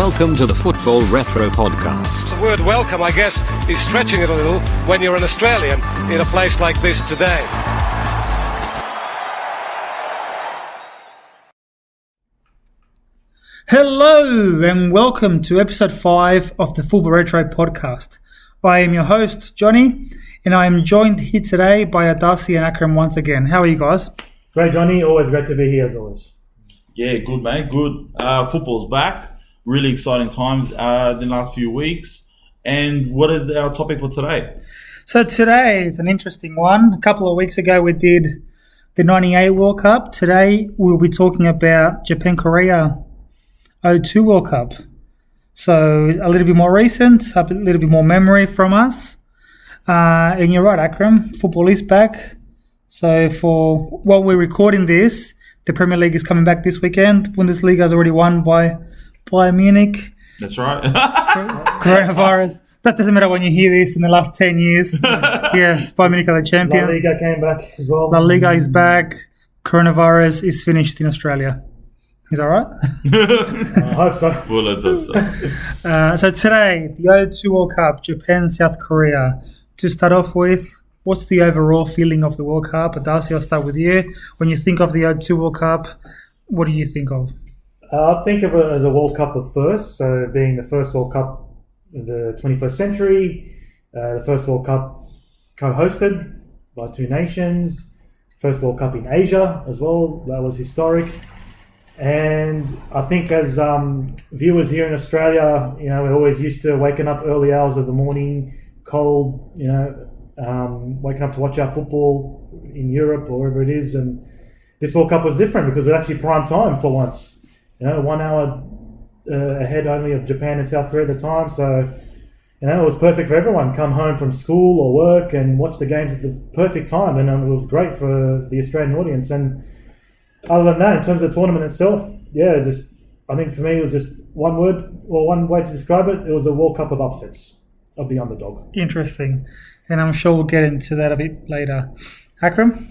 Welcome to the Football Retro Podcast. The word welcome, I guess, is stretching it a little when you're an Australian in a place like this today. Hello and welcome to episode 5 of the Football Retro Podcast. I am your host, Johnny, and I am joined here today by Adasi and Akram once again. How are you guys? Great, Johnny. Always great to be here as always. Yeah, good, mate. Good. Football's back. Really exciting times the last few weeks. And what is our topic for today? So today it's an interesting one. A couple of weeks ago we did the 98 World Cup. Today we'll be talking about Japan-Korea 02 World Cup. So a little bit more recent, a little bit more memory from us. And you're right, Akram, football is back. So for while we're recording this, the Premier League is coming back this weekend. Bundesliga has already won by Bayern Munich. That's right. Coronavirus. That doesn't matter when you hear this in the last 10 years. Yes, Bayern Munich are the champions. La Liga came back as well. La Liga is back. Coronavirus is finished in Australia. Is that right? I hope so. Well, let's hope so. So today, the 02 World Cup, Japan, South Korea. To start off with, what's the overall feeling of the World Cup? Adasi, I'll start with you. When you think of the 02 World Cup, what do you think of? I think of it as a World Cup of first, so being the first World Cup of the 21st century, the first World Cup co-hosted by two nations, first World Cup in Asia as well. That was historic. And I think as viewers here in Australia, we're always used to waking up early hours of the morning, cold, waking up to watch our football in Europe or wherever it is. And this World Cup was different because it was actually prime time for once. 1 hour ahead only of Japan and South Korea at the time. So, it was perfect for everyone. Come home from school or work and watch the games at the perfect time. And it was great for the Australian audience. And other than that, in terms of the tournament itself, I think for me it was just one word or one way to describe it. It was a World Cup of upsets of the underdog. Interesting. And I'm sure we'll get into that a bit later. Akram?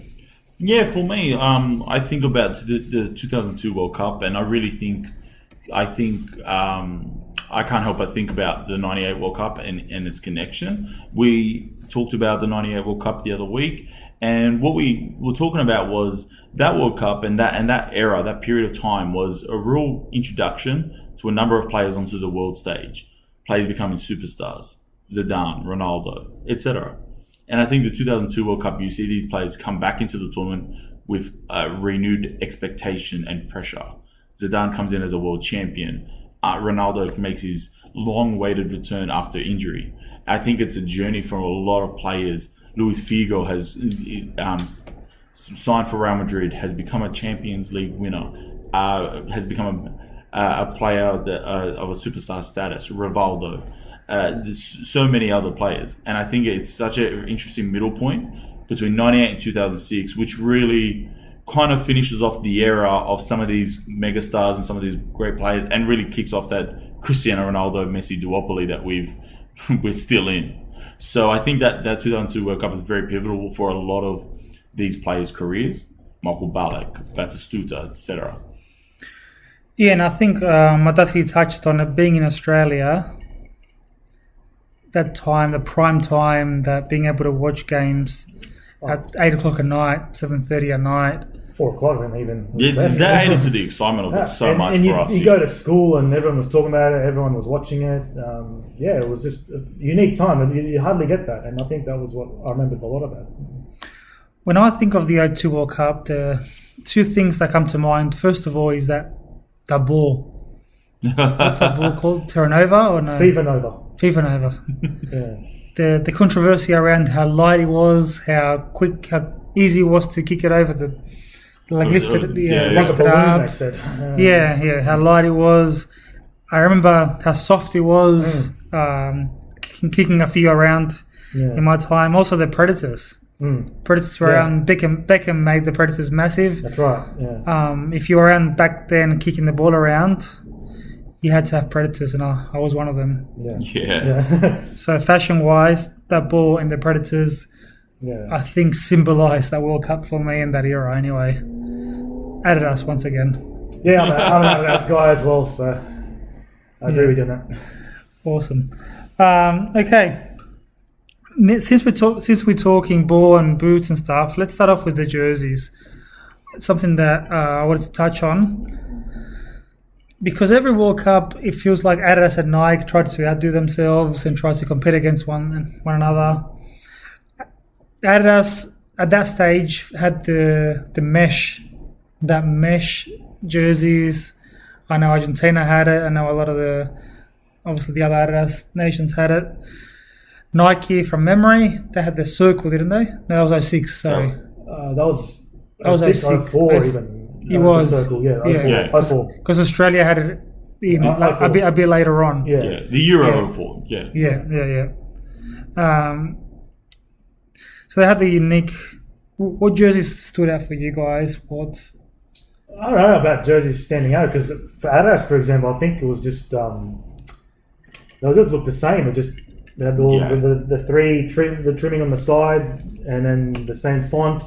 Yeah, for me, I think about the 2002 World Cup, and I can't help but think about the 98 World Cup and its connection. We talked about the 98 World Cup the other week, and what we were talking about was that World Cup and that era, that period of time was a real introduction to a number of players onto the world stage. Players becoming superstars, Zidane, Ronaldo, etc. And I think the 2002 World Cup, you see these players come back into the tournament with renewed expectation and pressure. Zidane comes in as a world champion. Ronaldo makes his long-awaited return after injury. I think it's a journey for a lot of players. Luis Figo has signed for Real Madrid, has become a Champions League winner, has become a player of a superstar status. Rivaldo. There's so many other players, and I think it's such an interesting middle point between 98 and 2006, which really kind of finishes off the era of some of these megastars and some of these great players, and really kicks off that Cristiano Ronaldo Messi duopoly that we're still in. So I think that 2002 World Cup is very pivotal for a lot of these players' careers. Michael Ballack, Batistuta, etc. Yeah, and I think Adasi touched on it being in Australia. That time, the prime time, that being able to watch games at 8 o'clock at night, 7:30 at night. 4 o'clock and even. Yeah, that added to the excitement of it so much and for us. You go to school and everyone was talking about it, everyone was watching it. It was just a unique time. You hardly get that, and I think that was what I remembered a lot about. When I think of the 02 World Cup, the two things that come to mind, first of all, is that ball. What's that ball called? Terra Nova or no? FIFA Nova. Yeah. The controversy around how light it was, how quick, how easy it was to kick it over the, lift it up. They said. How light it was. I remember how soft it was, kicking a few around in my time. Also the Predators. Predators were around. Beckham made the Predators massive. That's right. Yeah. If you were around back then kicking the ball around, you had to have Predators, and I was one of them. Yeah. So fashion-wise, that ball and the Predators, I think, symbolised that World Cup for me in that era anyway. Adidas once again. Yeah, I'm an Adidas guy as well, so I agree with you on that. Awesome. Okay. Since we're talking ball and boots and stuff, let's start off with the jerseys. Something that I wanted to touch on, because every World Cup it feels like Adidas and Nike try to outdo themselves and try to compete against one another. Adidas at that stage had the mesh jerseys. I know Argentina had it. I know a lot of the other Adidas nations had it. Nike, from memory, they had the circle, didn't they? No, that was 06, sorry. That was That was 06, 06. 04 even. It was. The circle, yeah. 04. Yeah. 04. Because Australia had it a bit later on. Yeah. Yeah, the Euro 04. Yeah. Yeah. So they had the unique. What jerseys stood out for you guys? What? I don't know about jerseys standing out, because for Adidas, for example, I think it was just they just looked the same. It just they had the trimming on the side, and then the same font.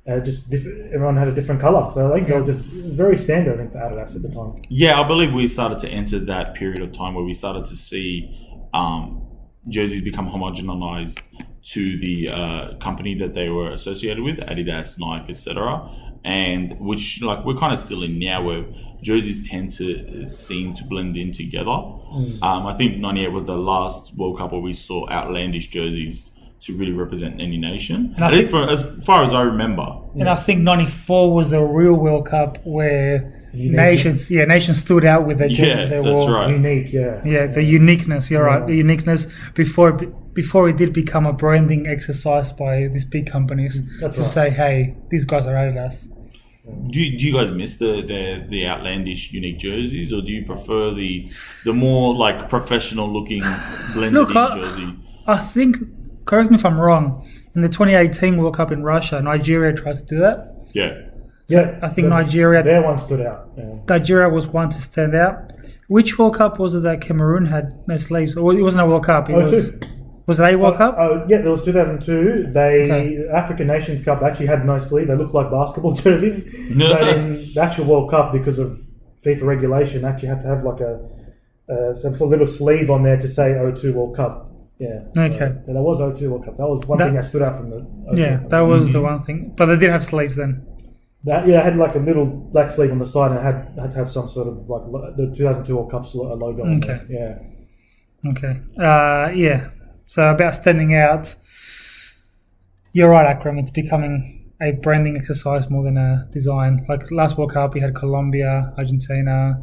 Everyone had a different color, so I think it was very standard. I think for Adidas at the time. Yeah, I believe we started to enter that period of time where we started to see jerseys become homogenized to the company that they were associated with, Adidas, Nike, etc. And which, like, we're kind of still in now, where jerseys tend to seem to blend in together. I think 98 was the last World Cup where we saw outlandish jerseys to really represent any nation. And as far as I remember. And I think 94 was the real World Cup where nations stood out with their jerseys. They were right. Unique, yeah. Yeah, the uniqueness. You're right, the uniqueness before it did become a branding exercise by these big companies say, hey, these guys are Adidas. Do you guys miss the outlandish unique jerseys, or do you prefer the more like professional looking blended jersey? I think, correct me if I'm wrong, in the 2018 World Cup in Russia, Nigeria tried to do that. Yeah, I think Nigeria. Their one stood out. Yeah. Nigeria was one to stand out. Which World Cup was it that Cameroon had no sleeves? Or it wasn't a World Cup. Was it a World Cup? Yeah, it was 2002. African Nations Cup actually had no sleeve. They looked like basketball jerseys. But in the actual World Cup, because of FIFA regulation, actually had to have like some sort of little sleeve on there to say 02 World Cup. Yeah. Okay. So that was 02 World Cup. That was one thing that stood out from the 02 Yeah, that was the one thing. But they did have sleeves then. It had like a little black sleeve on the side, and it had to have some sort of like the 2002 World Cup's logo on there. Yeah. Okay. So about standing out, you're right, Akram. It's becoming a branding exercise more than a design. Like last World Cup, we had Colombia, Argentina,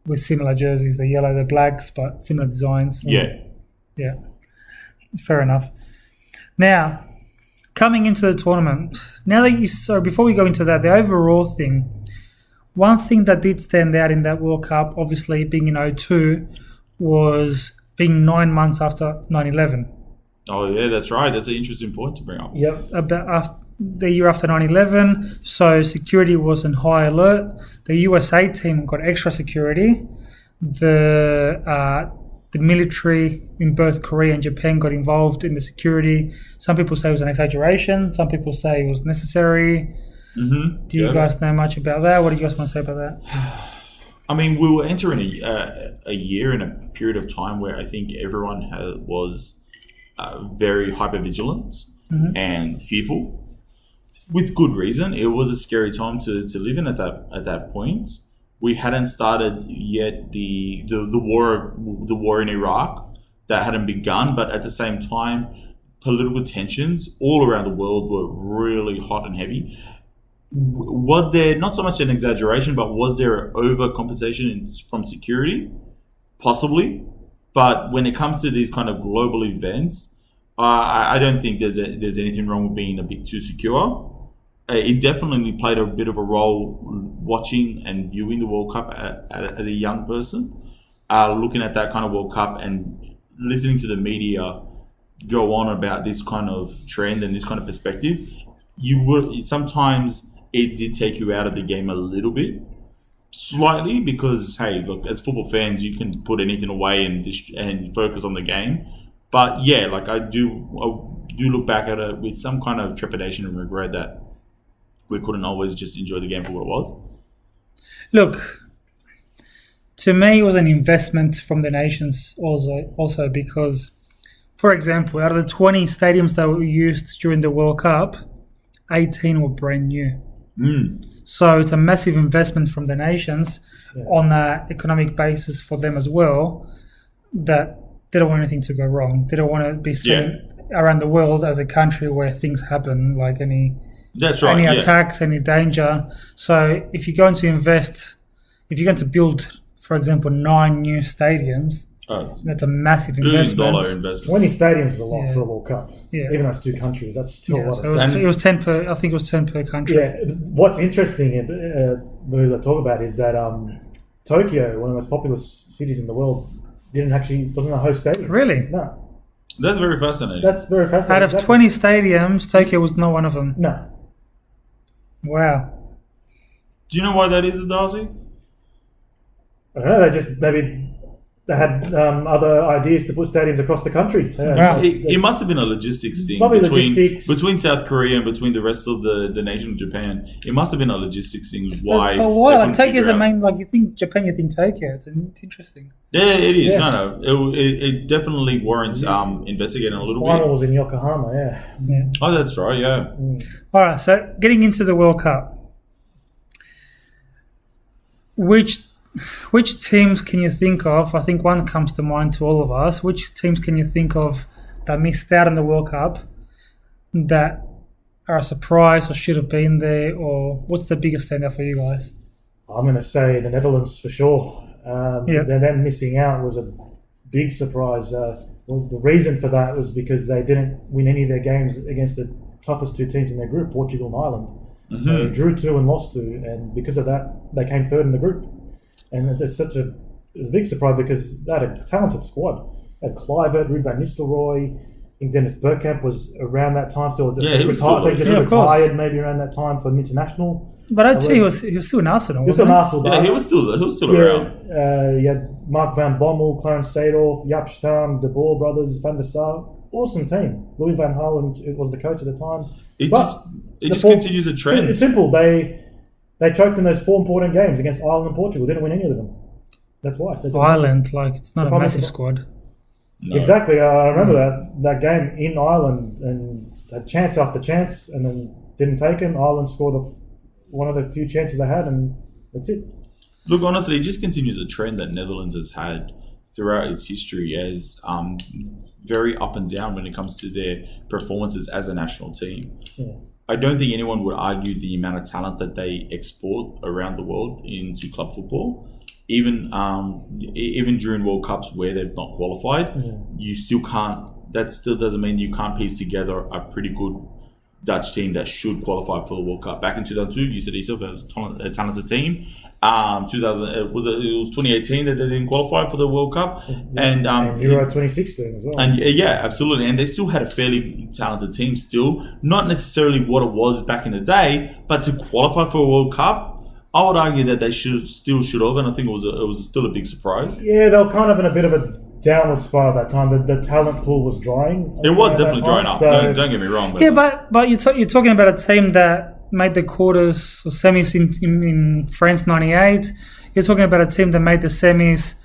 with similar jerseys, the yellow, the blacks, but similar designs. Yeah. Fair enough. Now, coming into the tournament, before we go into that, the overall thing, one thing that did stand out in that World Cup, obviously being in 02, was being 9 months after 9/11. Oh yeah, that's right. That's an interesting point to bring up. Yep. About the year after 9/11, so security was on high alert. The USA team got extra security. The military in both Korea and Japan got involved in the security. Some people say it was an exaggeration. Some people say it was necessary. Mm-hmm. Do you guys know much about that? What do you guys want to say about that? I mean, we were entering a year and a period of time where I think everyone was very hyper-vigilant and fearful, with good reason. It was a scary time to live in at that point. We hadn't started yet the war in Iraq, that hadn't begun, but at the same time, political tensions all around the world were really hot and heavy. Was there not so much an exaggeration, but was there overcompensation from security? Possibly, but when it comes to these kind of global events, I don't think there's anything wrong with being a bit too secure. It definitely played a bit of a role watching and viewing the World Cup as a young person, looking at that kind of World Cup and listening to the media go on about this kind of trend and this kind of perspective. You would sometimes. It did take you out of the game a little bit, slightly, because hey, look, as football fans, you can put anything away and focus on the game. But yeah, like I do look back at it with some kind of trepidation and regret that we couldn't always just enjoy the game for what it was. Look, to me, it was an investment from the nations also because, for example, out of the 20 stadiums that were used during the World Cup, 18 were brand new. So it's a massive investment from the nations on an economic basis for them as well, that they don't want anything to go wrong. They don't want to be seen around the world as a country where things happen, like any attacks, any danger. So if you're going to build, for example, 9 new stadiums, that's a massive investment. $1 20 stadiums is a lot for a World Cup. Yeah. Even though it's 2 countries, that's still a lot. So it was 10 per. I think it was 10 per country. Yeah. What's interesting, that I talk about, is that Tokyo, one of the most popular cities in the world, wasn't a host stadium. Really? No. That's very fascinating. Out of 20 stadiums, Tokyo was not one of them. No. Wow. Do you know why that is, Adasi? I don't know. They just maybe they had other ideas to put stadiums across the country. Wow. It must have been a logistics thing. Probably between South Korea and between the rest of the nation of Japan. It must have been a logistics thing. Why? But why? Like Tokyo's the main. Like you think Japan, you think Tokyo. It's interesting. Yeah, it is. Yeah. No. It definitely warrants investigating a little bit. Final was in Yokohama. Yeah. Oh, that's right. Yeah. All right. So getting into the World Cup, which teams can you think of? I think one comes to mind to all of us. Which teams can you think of that missed out on the World Cup that are a surprise or should have been there? Or what's the biggest standout for you guys? I'm going to say the Netherlands for sure. Them missing out was a big surprise. The reason for that was because they didn't win any of their games against the toughest 2 teams in their group, Portugal and Ireland. They drew 2 and lost 2, and because of that, they came 3rd in the group. And it's a big surprise because they had a talented squad. They had Kluivert, Ruud van Nistelrooy. I think Dennis Bergkamp was around that time still. Retired maybe around that time for an international. But I'd say he was still in Arsenal. He was still in Arsenal. Yeah, he was still around. You had Mark van Bommel, Clarence Seedorf, Jaap Stam, De Boer brothers, Van der Sar. Awesome team. Louis van Gaal was the coach at the time. It just continues a trend. It's simple. They choked in those 4 important games against Ireland and Portugal. Didn't win any of them. That's why. Ireland, it's not a massive squad. No. Exactly. I remember that game in Ireland and had chance after chance and then didn't take them. Ireland scored one of the few chances they had, and that's it. Look, honestly, it just continues a trend that Netherlands has had throughout its history as very up and down when it comes to their performances as a national team. Yeah. I don't think anyone would argue the amount of talent that they export around the world into club football. Even during World Cups where they've not qualified, you still can't. That still doesn't mean you can't piece together a pretty good Dutch team that should qualify for the World Cup. Back in 2002, you said yourself, it was a talented team. It was 2018 that they didn't qualify for the World Cup, and Euro 2016 as well. And absolutely, and they still had a fairly talented team. Still, not necessarily what it was back in the day, but to qualify for a World Cup, I would argue that they should have, and I think it was still a big surprise. Yeah, they were kind of in a bit of a downward spiral at that time. The talent pool was drying. It was definitely drying up. So, don't get me wrong. But you're talking about a team that made the quarters or semis in France '98. You're talking about a team that made the semis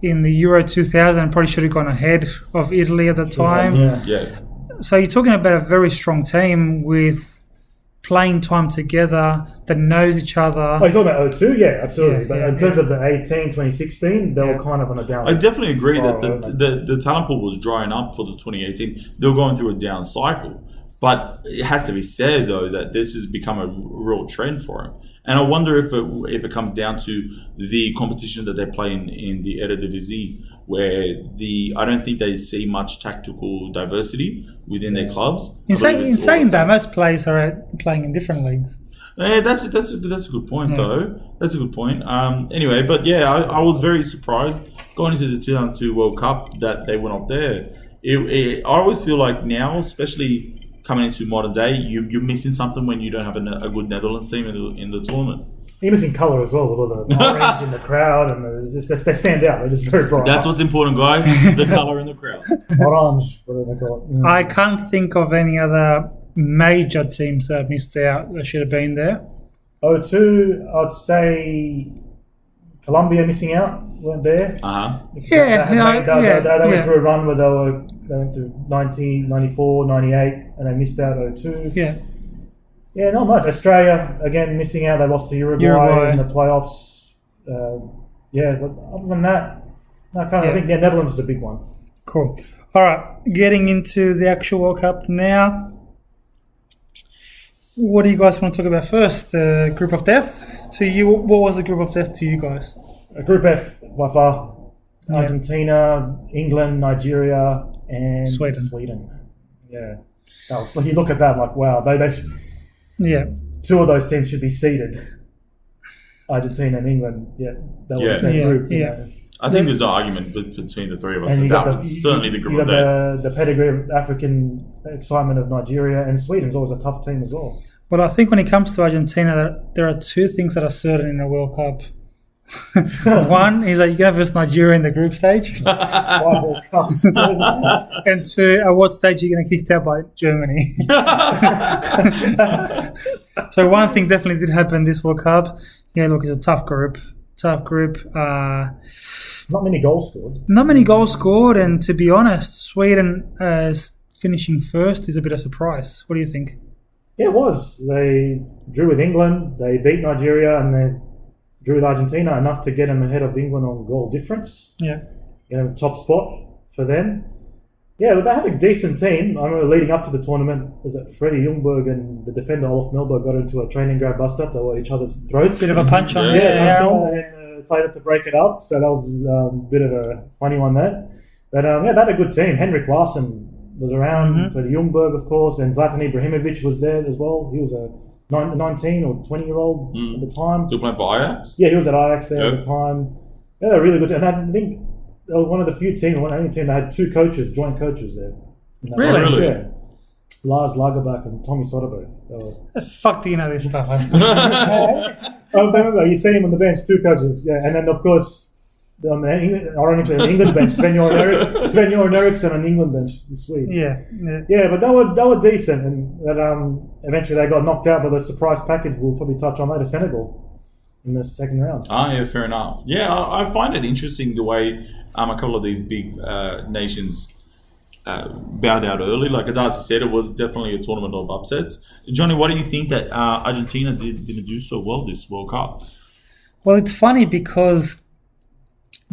in the Euro 2000 and probably should have gone ahead of Italy at the time. Yeah. So you're talking about a very strong team with playing time together that knows each other. Oh, you're talking about 02? Yeah, absolutely. But in terms of the 2016, they were kind of on a down. I definitely agree that the talent pool was drying up for the 2018. They were going through a down cycle. But it has to be said, though, that this has become a real trend for him. And I wonder if it comes down to the competition that they play in the Eredivisie, where I don't think they see much tactical diversity within their clubs. In saying that, most players are playing in different leagues. Yeah, that's a good point, though. That's a good point. Anyway, but yeah, I was very surprised going into the 2002 World Cup that they went up there. I always feel like now, especially coming into modern day, you're missing something when you don't have a good Netherlands team in the tournament. You're missing colour as well with all the orange in the crowd, and they stand out. They're just very bright. That's what's important, guys. The colour in the crowd. Orange, whatever they call it. I can't think of any other major teams that missed out that should have been there. 02, I'd say Colombia missing out, weren't there. Yeah, They went through a run where they went through 90, 94, 98, and they missed out 02. Yeah. Yeah, not much. Australia, again, missing out. They lost to Uruguay in the playoffs. But other than that, I think the Netherlands is a big one. Cool. All right, getting into the actual World Cup now. What do you guys want to talk about first? The group of death? To you, what was the group of death to you guys? Group F, by far. Yeah. Argentina, England, Nigeria, and Sweden. Yeah. You look at that like, wow, Yeah. two of those teams should be seeded. Argentina and England, they were the same group. You know. I think there's no argument between the three of us. And That was certainly the group of death. The pedigree of African excitement of Nigeria, and Sweden's always a tough team as well. Well, I think when it comes to Argentina, there are two things that are certain in the World Cup. One is that you're going to versus Nigeria in the group stage. 5 World Cups. And two, at what stage are you going to get kicked out by Germany? So one thing definitely did happen this World Cup. Yeah, look, it's a tough group. Not many goals scored. Not many goals scored, and to be honest, Sweden finishing first is a bit of a surprise. What do you think? Yeah, it was. They drew with England, they beat Nigeria, and they drew with Argentina, enough to get them ahead of England on goal difference. Yeah. Top spot for them. Yeah, but they had a decent team. I remember leading up to the tournament, was it Freddie Ljungberg and the defender Olaf Melberg got into a training grab bust-up. They were at each other's throats. Bit of a punch on. And then played it to break it up. So that was a bit of a funny one there. But they had a good team. Henrik Larsson was around for the Ljungberg, of course, and Zlatan Ibrahimovic was there as well. He was a 19 or 20-year-old at the time. Still playing for Ajax? Yeah, he was at Ajax there at the time. Yeah, they're really good. And I think they were one of the few teams, one of the only team that had two coaches, joint coaches there. Really? Yeah. Lars Lagerbäck and Tommy Soderberg. The fuck do you know this stuff? Remember, you see him on the bench, two coaches. Yeah, and then, of course, on the England bench, Sven-Göran Eriksson on the England bench in Sweden. Yeah, but they were decent, and eventually they got knocked out by the surprise package. We'll probably touch on later, Senegal, in the second round. Yeah, fair enough. Yeah, I find it interesting the way a couple of these big nations bowed out early. Like Adasi said, it was definitely a tournament of upsets. Johnny, why do you think that Argentina didn't do so well this World Cup? Well, it's funny because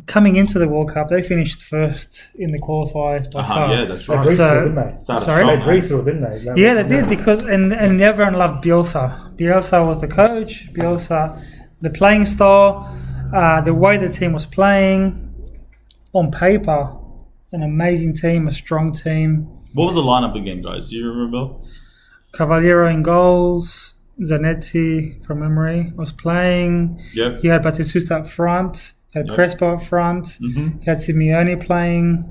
coming into the World Cup, they finished first in the qualifiers by far. Yeah, that's right. They didn't they? Sorry? They greased it, didn't they? Yeah, they did, because and everyone loved Bielsa. Bielsa was the coach. Bielsa, the playing style, the way the team was playing, on paper, an amazing team, a strong team. What was the lineup again, guys? Do you remember? Cavaliero in goals, Zanetti from memory was playing. Yep. He had Batistuta up front. He had Crespo up front. He had Simeone playing.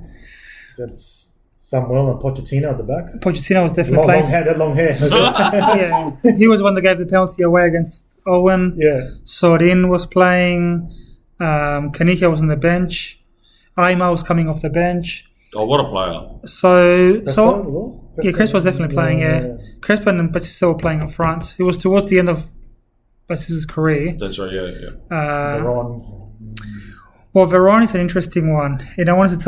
That's Samuel and Pochettino at the back. Pochettino was definitely playing. Long hair. Yeah, he was the one that gave the penalty away against Owen. Yeah. Sorin was playing. Canigia was on the bench. Aima was coming off the bench. Oh, what a player! Crespo was definitely playing. Yeah. Crespo and Batista were playing up front. It was towards the end of Batista's career. That's right. Yeah. Veron. Well, Veron is an interesting one, and I wanted to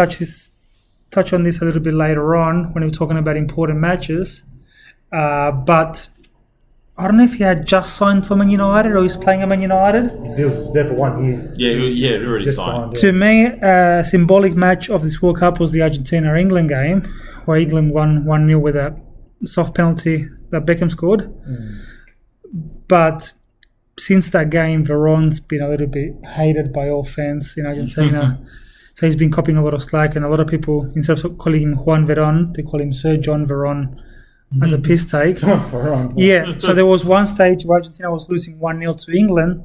touch on this a little bit later on when we were talking about important matches. But I don't know if he had just signed for Man United or he's playing at Man United. He was there for 1 year. Yeah, he already signed. To me, a symbolic match of this World Cup was the Argentina-England game, where England won 1-0 with a soft penalty that Beckham scored. But since that game, Veron's been a little bit hated by all fans in Argentina. So he's been copying a lot of slack, and a lot of people, instead of calling him Juan Veron, they call him Sir John Veron. As a piss take. Yeah, so there was one stage where Argentina was losing 1-0 to England,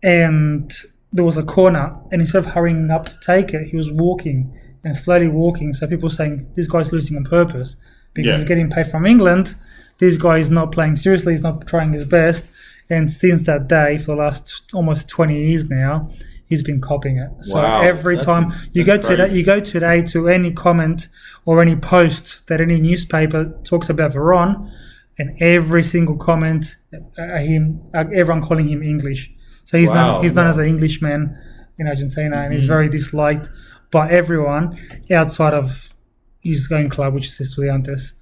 and there was a corner, and instead of hurrying up to take it, he was walking and slowly walking. So people were saying, this guy's losing on purpose because he's getting paid from England. This guy is not playing seriously, he's not trying his best. And since that day, for the last almost 20 years now, he's been copying it. So every time you go today to any comment or any post that any newspaper talks about Veron, and every single comment, everyone calling him English. So he's Wow, known as an Englishman in Argentina, and he's very disliked by everyone outside of his own club, which is Estudiantes,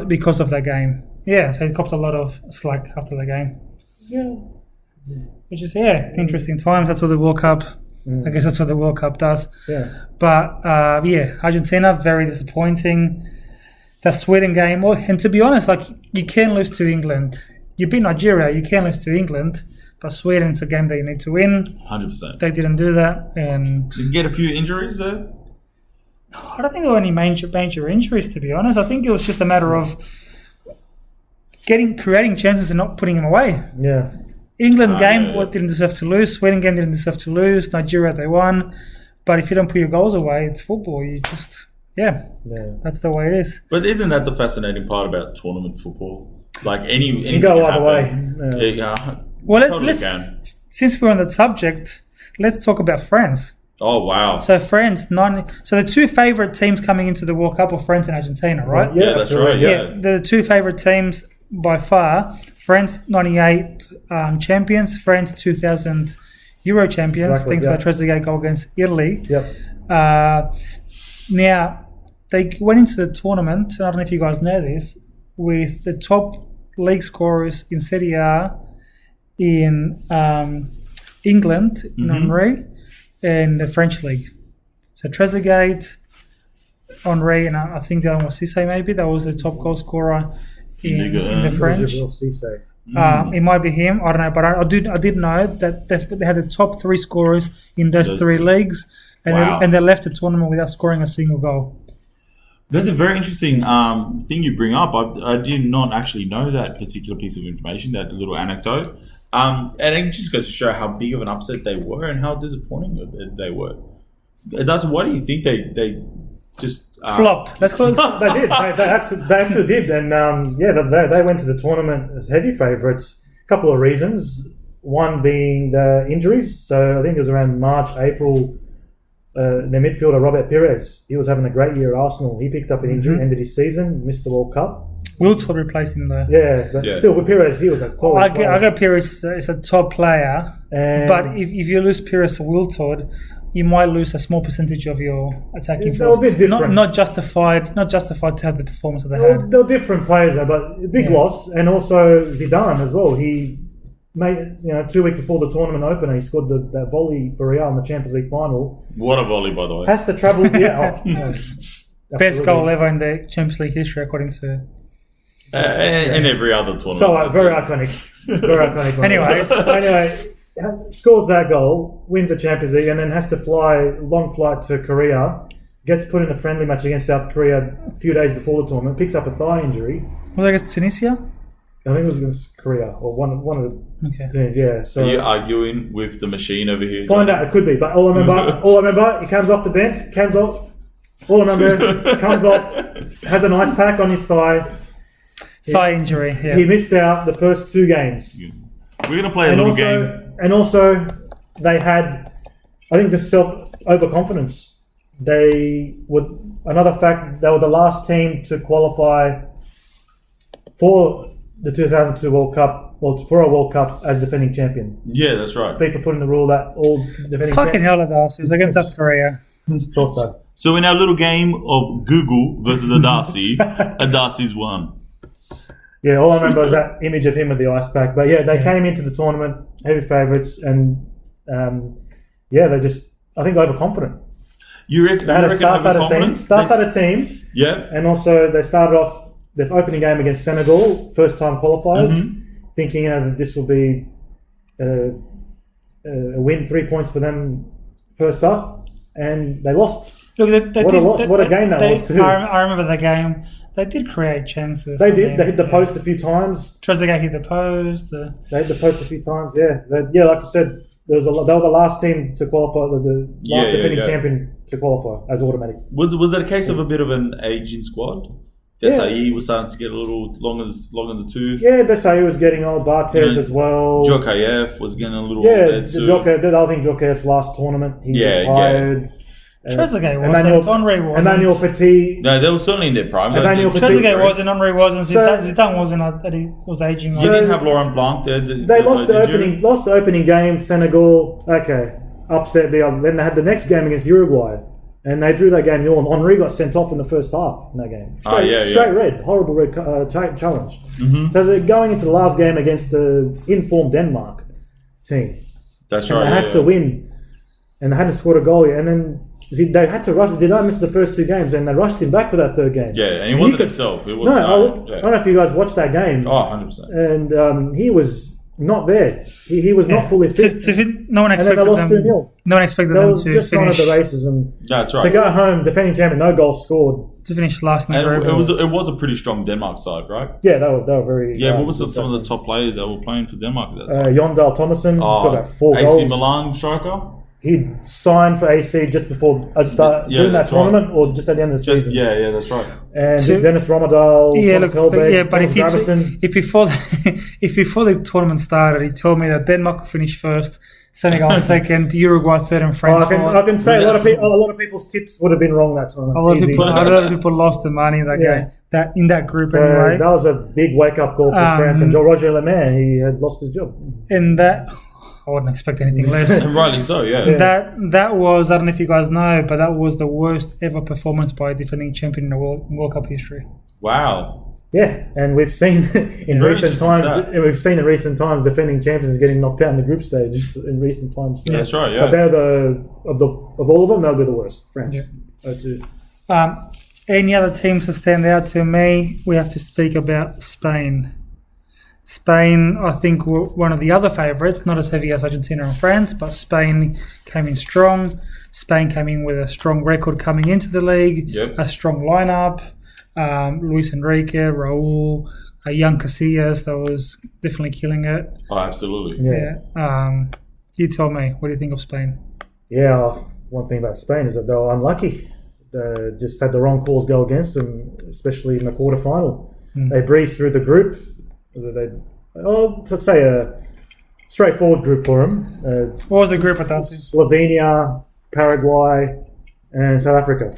because of that game. Yeah, so he copped a lot of slack after the game. Yeah. Which is interesting times. That's what the World Cup. I guess that's what the World Cup does. Yeah. But Argentina, very disappointing. The Sweden game, well, and to be honest, like, you can lose to England. You beat Nigeria, you can lose to England, but Sweden, it's a game that you need to win. 100%. They didn't do that, and Did you get a few injuries there? I don't think there were any major injuries. To be honest, I think it was just a matter of creating chances and not putting them away. Yeah. England game didn't deserve to lose. Sweden game didn't deserve to lose. Nigeria, they won. But if you don't put your goals away, it's football. You just, that's the way it is. But isn't that the fascinating part about tournament football? Like anything You go can either way. happen. Yeah. Well, Totally can. since we're on that subject, let's talk about France. Oh, wow. So France, so the two favorite teams coming into the World Cup are France and Argentina, right? Yeah, that's right. Yeah. The two favorite teams by far. France 98 champions, France 2000 Euro champions, Exactly, thanks to that Trezeguet goal against Italy. Yep. Now, they went into the tournament, I don't know if you guys know this, with the top league scorers in Serie A in England, in Henry, and the French league. So Trezeguet, Henry, and I think the other one was Cisse maybe, that was the top goal scorer in the French. It might be him, I don't know, but I did know that they had the top three scorers in those three leagues, and they left the tournament without scoring a single goal. That's a very interesting thing you bring up. I did not actually know that particular piece of information, that little anecdote. And it just goes to show how big of an upset they were and how disappointing they were. Why do you think they just flopped? Let's call it. They did. They actually did. And they went to the tournament as heavy favourites. A couple of reasons. One being the injuries. So I think it was around March, April. Their midfielder Robert Pires, he was having a great year at Arsenal. He picked up an injury, ended his season, missed the World Cup. Wiltord replaced him though. Still with Pires, he was a quality player. I got Pires is a top player, but if you lose Pires for Wiltord, you might lose a small percentage of your attacking force. A bit different. Not justified to have the performance that they had. They're different players though, but big loss. And also Zidane as well. He made, 2 weeks before the tournament opener, he scored that volley for Real in the Champions League final. What a volley, by the way. Has to travel, Best goal ever in the Champions League history, according to. And every other tournament. So very iconic. Very iconic. Anyway, scores that goal, wins the Champions League, and then has to fly long flight to Korea. Gets put in a friendly match against South Korea a few days before the tournament. Picks up a thigh injury. Was it against Tunisia? I think it was against Korea or one of the teams. Yeah. So are you arguing with the machine over here? Find out. It could be, but all I remember, he comes off the bench, comes off. All I remember, comes off, has an ice pack on his thigh. Thigh injury. Yeah. He missed out the first 2 games. We're going to play a little game. And also, they had, I think, this overconfidence. They were another fact. They were the last team to qualify for the 2002 World Cup, for a World Cup as defending champion. Yeah, that's right. FIFA put in the rule that all defending fucking hell, Adasi. It was against South Korea. Thought so. So in our little game of Google versus Adasi, Adasi's won. Yeah, all I remember is that image of him with the ice pack. But they came into the tournament heavy favourites, and they just, I think, overconfident. You reckon they had a star-studded team. Yeah. And also they started off their opening game against Senegal, first-time qualifiers, thinking that this will be a win, 3 points for them first up, and they lost. Look, what a game that was too. I remember the game. They did create chances. They did. They hit the post a few times. Trezeguet hit the post. They hit the post a few times. Yeah. Like I said, they were the last team to qualify, the last defending champion to qualify as automatic. Was that a case of a bit of an aging squad? Desai was starting to get a little long in the tooth. Yeah, Desai was getting old. Barthez as well. Djokayev was getting a little old there too. I think Djokayev's last tournament, he retired. Trezeguet wasn't. Henry wasn't. Emmanuel Petit. No, they were certainly in their prime. Emmanuel Petit. Trezeguet wasn't. Henry wasn't. Zidane wasn't. That he was aging. You didn't have Laurent Blanc there. They lost the opening game. Senegal. Okay, upset. Then they had the next game against Uruguay, and they drew that game 0. Henry got sent off in the first half in that game. Straight red, horrible red challenge. Mm-hmm. So they're going into the last game against the informed Denmark team. That's and right. They had to win, and they hadn't scored a goal yet. And then they had to rush. They did not miss the first 2 games, and they rushed him back for that third game. Yeah, and he wasn't himself. It wasn't, I don't know if you guys watched that game. Oh, 100%. And he was not there. He was not fully fit. No one expected and then they lost them. 2-0. No one expected They them were to just finish. on at the races, and That's right. to go home defending champion, no goals scored. To finish last in the And group. it was a pretty strong Denmark side, right? Yeah, they were very. Yeah, what was some of the top players that were playing for Denmark at that time? Jon Dahl Tomasson, he's got about 4 AC goals. Milan striker? He signed for AC just before during that that's tournament, or just at the end of the season. Yeah, that's right. And Dennis Romadal, Thomas Helbig, but Gravison. if before the tournament started, he told me that Denmark would finish first, Senegal second, Uruguay third, and France fourth. I can say a lot of people's tips would have been wrong that tournament. A lot of people lost their money in that game. In that group so anyway. That was a big wake up call for France, and Roger Lemaire, he had lost his job. In that, I wouldn't expect anything less. And rightly so, yeah. That was, I don't know if you guys know, but that was the worst ever performance by a defending champion in the World Cup history. Wow. Yeah, and we've seen in recent times defending champions getting knocked out in the group stage in recent times. So. That's right, yeah. But they're of all of them, they'll be the worst. France. Yeah. Any other teams that stand out to me? We have to speak about Spain. Spain, I think, were one of the other favourites, not as heavy as Argentina and France, but Spain came in strong. Spain came in with a strong record coming into the league, a strong lineup. Luis Enrique, Raul, a young Casillas that was definitely killing it. Oh, absolutely. Yeah. You tell me, what do you think of Spain? Yeah, one thing about Spain is that they were unlucky. They just had the wrong calls go against them, especially in the quarterfinal. They breezed through the group. Let's say a straightforward group for them. What was the group at that? Slovenia, Paraguay, and South Africa.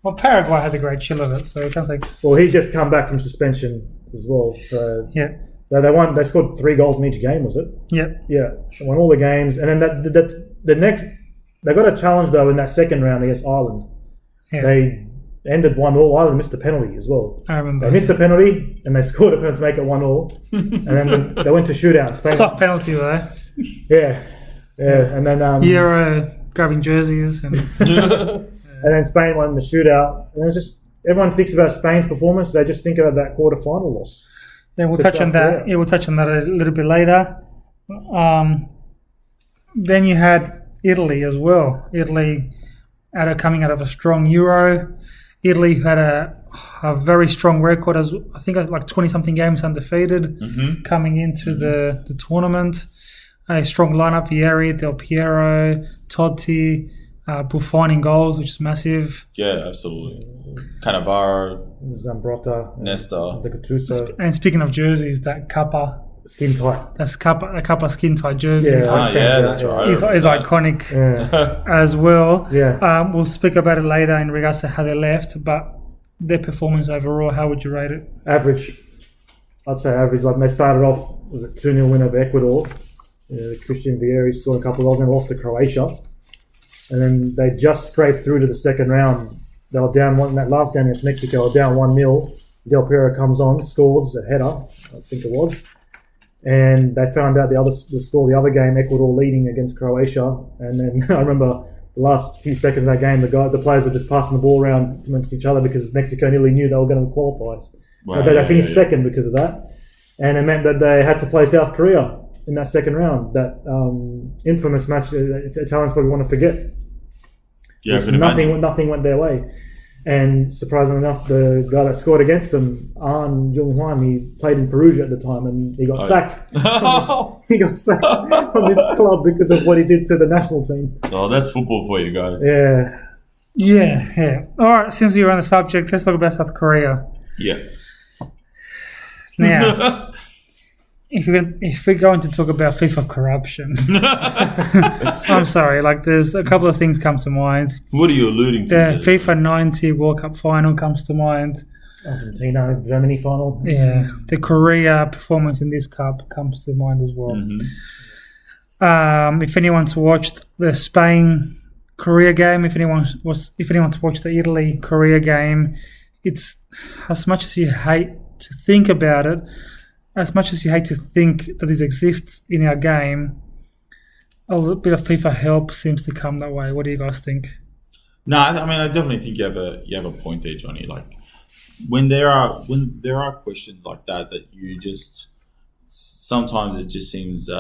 Well, Paraguay had the great chill of it, so you can't think. Well, he just come back from suspension as well, so yeah. They won. They scored 3 goals in each game, was it? Yep. Yeah, they won all the games, and then the next they got a challenge though in that second round against Ireland. Yeah. They ended 1-1. Ireland missed a penalty as well. I remember. They missed a penalty and they scored a penalty to make it 1-1, and then they went to shootout. Spain. Soft penalty though. Yeah, and then Euro grabbing jerseys and. And then Spain won the shootout. And it's just everyone thinks about Spain's performance. They just think about that quarterfinal loss. Then we'll touch on that. Yeah, we'll touch on that a little bit later. Then you had Italy as well. Italy, coming out of a strong Euro. Italy had a very strong record, as I think like 20-something games undefeated coming into the tournament. A strong lineup: Vieri, Del Piero, Totti. Buffon in goals, which is massive. Yeah, absolutely. Cannavaro, Zambrotta, Nesta, De Gattuso. And speaking of jerseys, that Kappa. Skin tight. That's a Kappa skin tight jersey. Yeah, that's right. Is iconic as well. Yeah. We'll speak about it later in regards to how they left, but their performance overall, how would you rate it? Average. I'd say average. Like they started off, was it 2-0 win over Ecuador? Christian Vieri scored a couple of goals and lost to Croatia. And then they just scraped through to the second round. They were down one in that last game against Mexico. They were down 1-0. Del Piero comes on, scores a header, I think it was. And they found out the score the other game, Ecuador leading against Croatia. And then I remember the last few seconds of that game, the players were just passing the ball around amongst each other because Mexico nearly knew they were going to qualify. Wow, so they finished second because of that. And it meant that they had to play South Korea in that second round, that infamous match Italians probably want to forget. Yeah, nothing went their way. And surprisingly enough, the guy that scored against them, Ahn Jung-hwan, he played in Perugia at the time, and he got sacked. He got sacked from his club because of what he did to the national team. Oh, that's football for you guys. Yeah. All right, since you're on the subject, let's talk about South Korea. Yeah. Now, if we're going to talk about FIFA corruption, I'm sorry. Like, there's a couple of things come to mind. What are you alluding to? The FIFA 90 World Cup final comes to mind. Argentina, Germany final. Yeah, the Korea performance in this cup comes to mind as well. If anyone's watched the Spain Korea game, if anyone's watched the Italy Korea game, it's as much as you hate to think about it, as much as you hate to think that this exists in our game, a little bit of FIFA help seems to come that way. What do you guys think? No, I mean, I definitely think you have a point there, Johnny. Like, when there are questions like that you just sometimes it just seems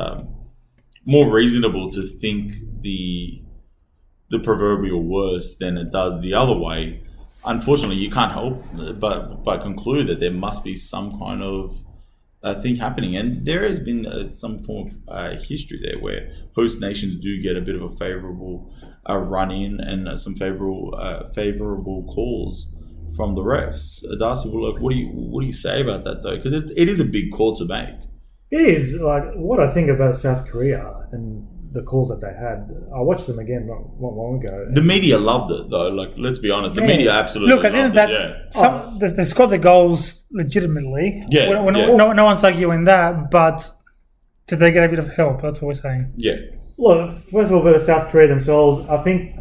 more reasonable to think the proverbial worst than it does the other way. Unfortunately, you can't help but conclude that there must be some kind of thing happening, and there has been some form of history there where host nations do get a bit of a favourable run in and some favourable calls from the refs. Adasi, what do you say about that though? Because it is a big call to make. It is. Like, what I think about South Korea and the calls that they had, I watched them again not long ago. The media loved it though. Like, let's be honest, the media absolutely Look, at the end of that, they scored the goals legitimately. Yeah, No one's arguing that, but did they get a bit of help? That's what we're saying. Yeah. Look, first of all, about South Korea themselves, I think,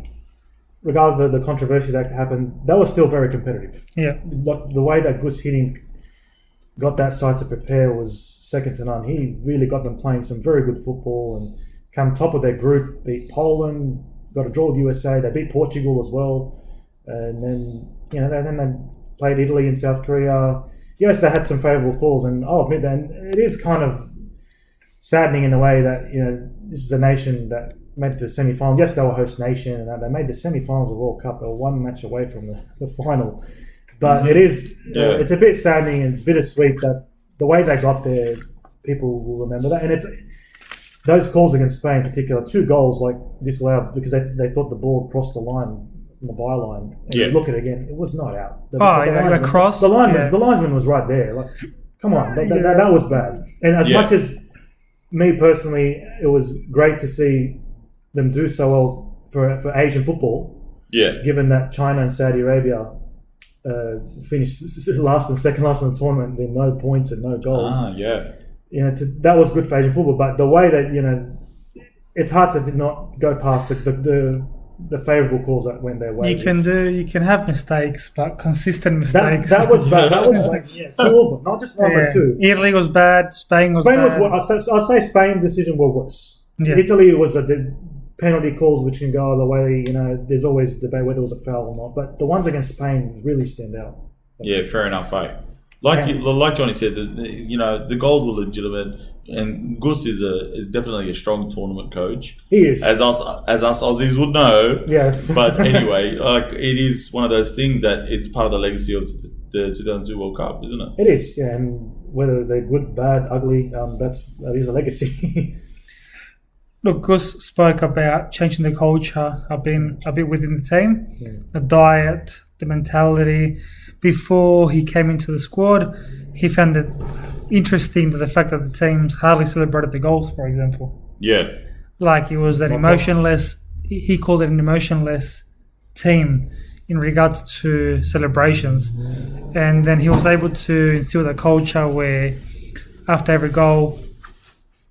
regardless of the controversy that happened, that was still very competitive. Yeah. Like, the way that Gus Hiddink got that side to prepare was second to none. He really got them playing some very good football and come top of their group, beat Poland, got a draw with USA. They beat Portugal as well, and then they played Italy and South Korea. Yes, they had some favourable calls, and I'll admit that it is kind of saddening in a way that this is a nation that made it to the semi-finals. Yes, they were host nation, and they made the semi-finals of the World Cup. They were one match away from the final. But it is, it's a bit saddening and bittersweet that the way they got there, people will remember that. And it's those calls against Spain in particular, 2 goals like disallowed because they thought the ball crossed the line, on the byline. And you look at it again, it was not out. The cross. The linesman was right there. Like, come on, that was bad. And as much as me personally, it was great to see them do so well for Asian football. Yeah. Given that China and Saudi Arabia finished last and second last in the tournament with no points and no goals. That was good for Asian football. But the way that it's hard to not go past the favourable calls that went their way. You can have mistakes, but consistent mistakes. That was bad. That was bad. 2 of them, not just one but 2. Italy was bad. Spain was bad. I'll say Spain decision were worse. Yeah. Italy was the penalty calls which can go either way. There's always debate whether it was a foul or not. But the ones against Spain really stand out. Yeah, fair enough. Like Johnny said, the goals were legitimate, and Gus is definitely a strong tournament coach. He is, as us Aussies would know. Yes, but anyway, it is one of those things that it's part of the legacy of the 2002 World Cup, isn't it? It is, yeah. And whether they're good, bad, ugly, that is a legacy. Look, Gus spoke about changing the culture a bit within the team, the diet, the mentality. Before he came into the squad, he found it interesting that the fact that the teams hardly celebrated the goals, for example. Yeah. Like, it was an emotionless, he called it an emotionless team in regards to celebrations. And then he was able to instill that culture where after every goal,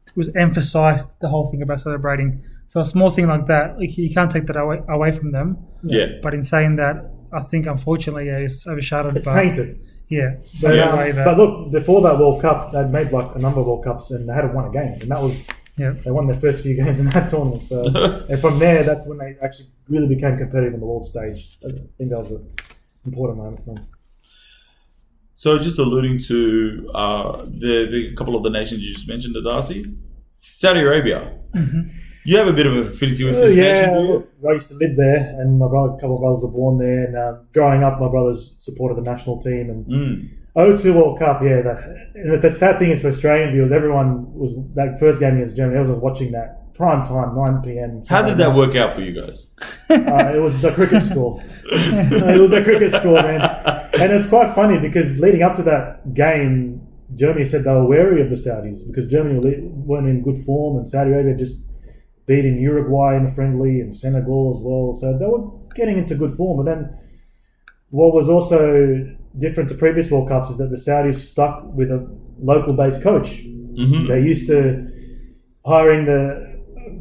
it was emphasized the whole thing about celebrating. So a small thing like that, you can't take that away from them. Yeah. But in saying that, I think unfortunately it's overshadowed. It's tainted. Yeah. But look, before that World Cup, they'd made like a number of World Cups and they hadn't won a game, and that was they won their first few games in that tournament. So and from there, that's when they actually really became competitive on the world stage. I think that was an important moment for them. So just alluding to the couple of the nations you just mentioned, Adasi, Saudi Arabia. Mm-hmm. You have a bit of an affinity with this nation, do you? I used to live there, and a couple of brothers were born there. And growing up, my brothers supported the national team. And 02 World Cup, the sad thing is for Australian viewers, everyone was that first game against Germany. Everyone was watching that prime time, 9 p.m. How did that work out for you guys? It was a cricket score. It was a cricket score, man. And it's quite funny because leading up to that game, Germany said they were wary of the Saudis because Germany weren't in good form, and Saudi Arabia just beating Uruguay in a friendly and Senegal as well. So they were getting into good form. But then what was also different to previous World Cups is that the Saudis stuck with a local-based coach. Mm-hmm. They used to hiring the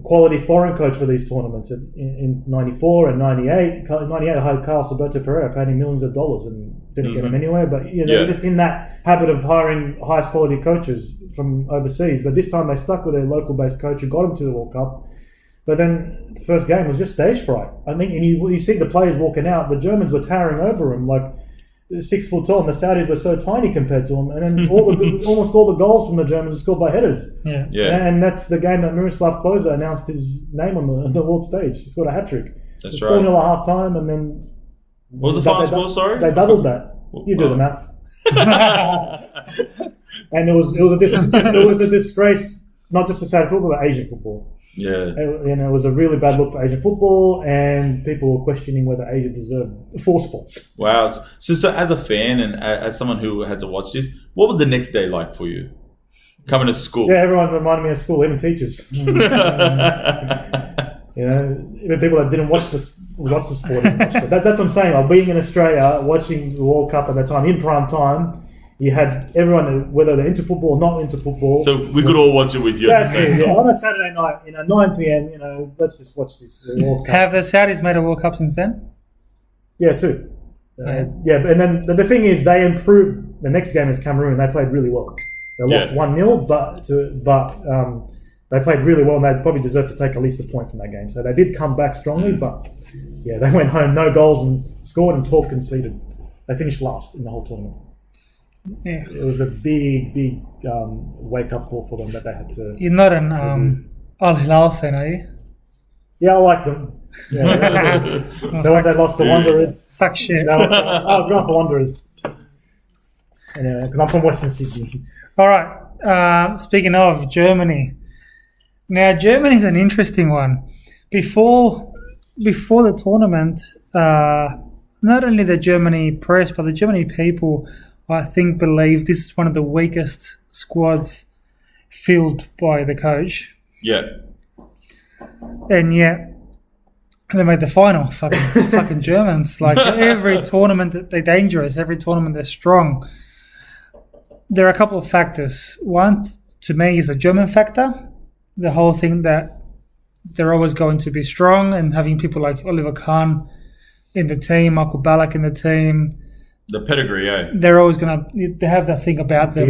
quality foreign coach for these tournaments in 94 and 98. 98 I hired Carlos Alberto Pereira, paid him millions of dollars and didn't get him anywhere. But they're just in that habit of hiring highest quality coaches from overseas. But this time they stuck with a local-based coach who got him to the World Cup. But then the first game was just stage fright. I think, and you see the players walking out, the Germans were towering over them like 6 foot tall, and the Saudis were so tiny compared to them. And then almost all the goals from the Germans were scored by headers. Yeah. And that's the game that Miroslav Klose announced his name on the world stage. He scored a hat trick. That's right. 4-0 at half time, and then what was the final score? Sorry, they doubled that. You do the math. And it was a disgrace, not just for Saudi football, but Asian football. Yeah, it was a really bad look for Asian football, and people were questioning whether Asia deserved 4 spots. Wow. So as a fan and as someone who had to watch this, what was the next day like for you? Coming to school? Yeah, everyone reminded me of school, even teachers. Even people that didn't watch the sport. But that's what I'm saying. Like, being in Australia, watching the World Cup at that time in prime time. You had everyone, whether they're into football or not into football. So we could all watch it with you. That's it. Yeah. On a Saturday night, 9 p.m. Let's just watch this World Cup. Have the Saudis made a World Cup since then? Yeah, 2. And then the thing is, they improved. The next game is Cameroon. They played really well. They lost 1-0, but they played really well, and they probably deserved to take at least a point from that game. So they did come back strongly, but they went home, no goals and scored, and 12 conceded. They finished last in the whole tournament. Yeah. It was a big wake-up call for them that they had to... You're not an Al Hilal fan, are you? Yeah, I like them. Yeah, they lost the Wanderers. Suck shit. I was going for Wanderers. Anyway, because I'm from Western Sydney. All right. Speaking of Germany. Now, Germany's an interesting one. Before the tournament, not only the Germany press, but the Germany people... I think believe this is one of the weakest squads fielded by the coach. Yeah. And yet they made the final. Fucking Germans. Like every tournament they're dangerous. Every tournament they're strong. There are a couple of factors. One, to me, is the German factor. The whole thing that they're always going to be strong, and having people like Oliver Kahn in the team, Michael Ballack in the team. The pedigree, they're always they have that thing about them.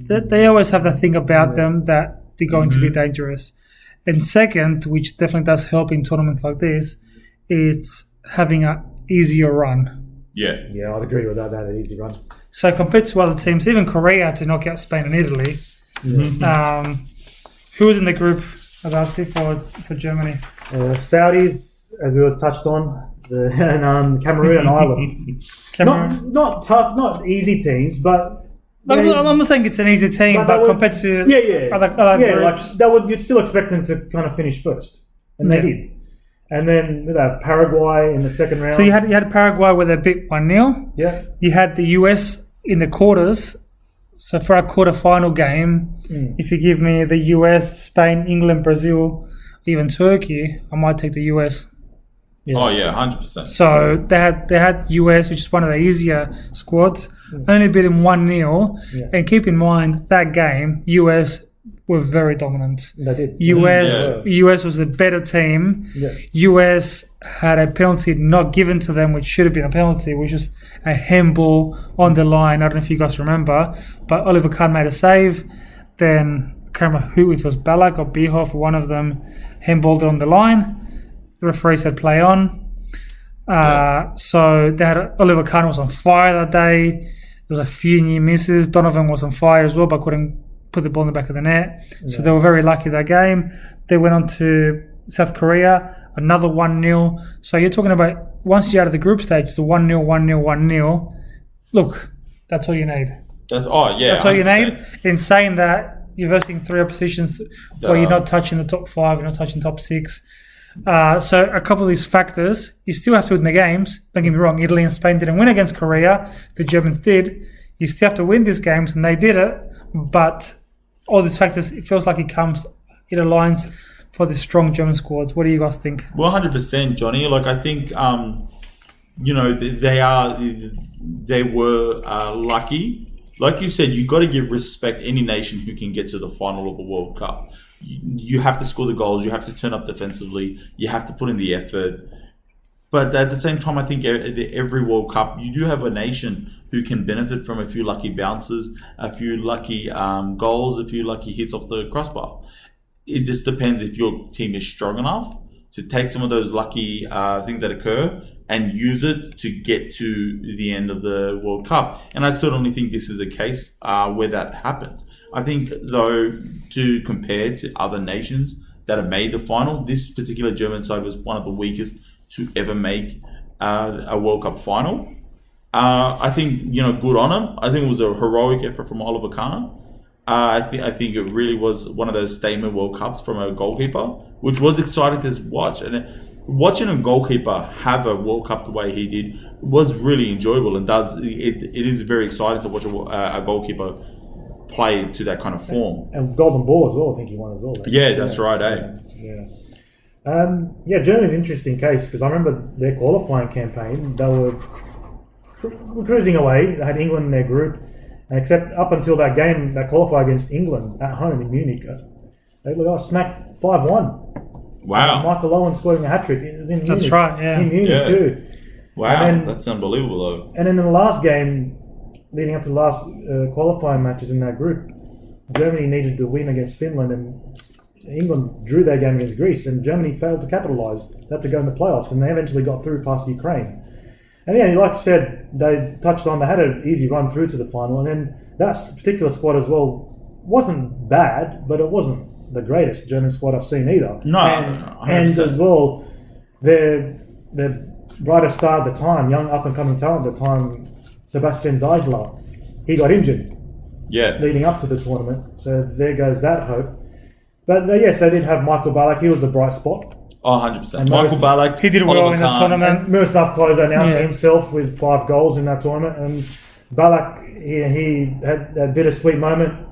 They always have that thing about them that they're going to be dangerous. And second, which definitely does help in tournaments like this, it's having an easier run. Yeah, I'd agree with that. An easy run. So compared to other teams, even Korea to knock out Spain and Italy. Who was in the group, Adasi, for Germany? Saudis, as we were touched on. And Cameroon and Ireland. Not tough, not easy teams, but I'm not saying it's an easy team, but compared to other groups, you'd still expect them to kind of finish first, and they did. And then we have Paraguay in the second round. So you had Paraguay where they beat 1-0. Yeah. You had the US in the quarters. So for our quarterfinal game, if you give me the US, Spain, England, Brazil, even Turkey, I might take the US. Yes. Oh yeah, 100%. So they had US, which is one of the easier squads, only beat them 1-0. And keep in mind that game, US were very dominant. They did. US was a better team. Yeah. US had a penalty not given to them, which should have been a penalty, which was a handball on the line. I don't know if you guys remember, but Oliver Kahn made a save. Then I can't remember who, if it was Ballack or Bierhoff, one of them handballed it on the line. The referee said play on. So they had Oliver Kahn was on fire that day. There was a few near misses. Donovan was on fire as well, but couldn't put the ball in the back of the net. Yeah. So they were very lucky that game. They went on to South Korea, another 1-0. So you're talking about once you're out of the group stage, it's a 1-0, 1-0, 1-0. Look, that's all you need. That's all you need. In saying that, you're versing 3 oppositions where you're not touching the top 5, you're not touching top 6. So a couple of these factors, you still have to win the games. Don't get me wrong, Italy and Spain didn't win against Korea. The Germans did. you still have to win these games, and they did it. But all these factors, it feels like it aligns for the strong German squads. What do you guys think? Well, 100%, Johnny. Like, I think, they were lucky. Like you said, you've got to give respect any nation who can get to the final of a World Cup. You have to score the goals. You have to turn up defensively. You have to put in the effort. But at the same time, I think every World Cup, you do have a nation who can benefit from a few lucky bounces, a few lucky goals, a few lucky hits off the crossbar. It just depends if your team is strong enough to take some of those lucky things that occur and use it to get to the end of the World Cup. And I certainly think this is a case where that happened. I think, though, to compare to other nations that have made the final, this particular German side was one of the weakest to ever make a World Cup final. I think, good on them. I think it was a heroic effort from Oliver Kahn. I think it really was one of those statement World Cups from a goalkeeper, which was exciting to watch. And watching a goalkeeper have a World Cup the way he did was really enjoyable, and it is very exciting to watch a goalkeeper play to that kind of form. And Golden Ball as well, I think he won as well. Yeah, that's right, Germany's an interesting case because I remember their qualifying campaign. They were cruising away. They had England in their group, and except up until that game, that qualified against England at home in Munich, they got smacked 5-1. Wow. Michael Owen scoring a hat-trick in Munich. That's right, yeah. In Munich too. Wow, that's unbelievable though. And then in the last game, leading up to the last qualifying matches in that group, Germany needed to win against Finland, and England drew their game against Greece, and Germany failed to capitalise. They had to go in the playoffs, and they eventually got through past Ukraine. And yeah, like I said, they had an easy run through to the final, and then that particular squad as well wasn't bad, but it wasn't the greatest German squad I've seen either. No, and as well, their brightest star at the time, young up-and-coming talent at the time, Sebastian Deisler, he got injured leading up to the tournament. So there goes that hope. But yes, they did have Michael Ballack. He was a bright spot. Oh, 100%. Michael Ballack. He did well in the tournament. And Miroslav Klose announced himself with 5 goals in that tournament. And Ballack, he had a bittersweet moment.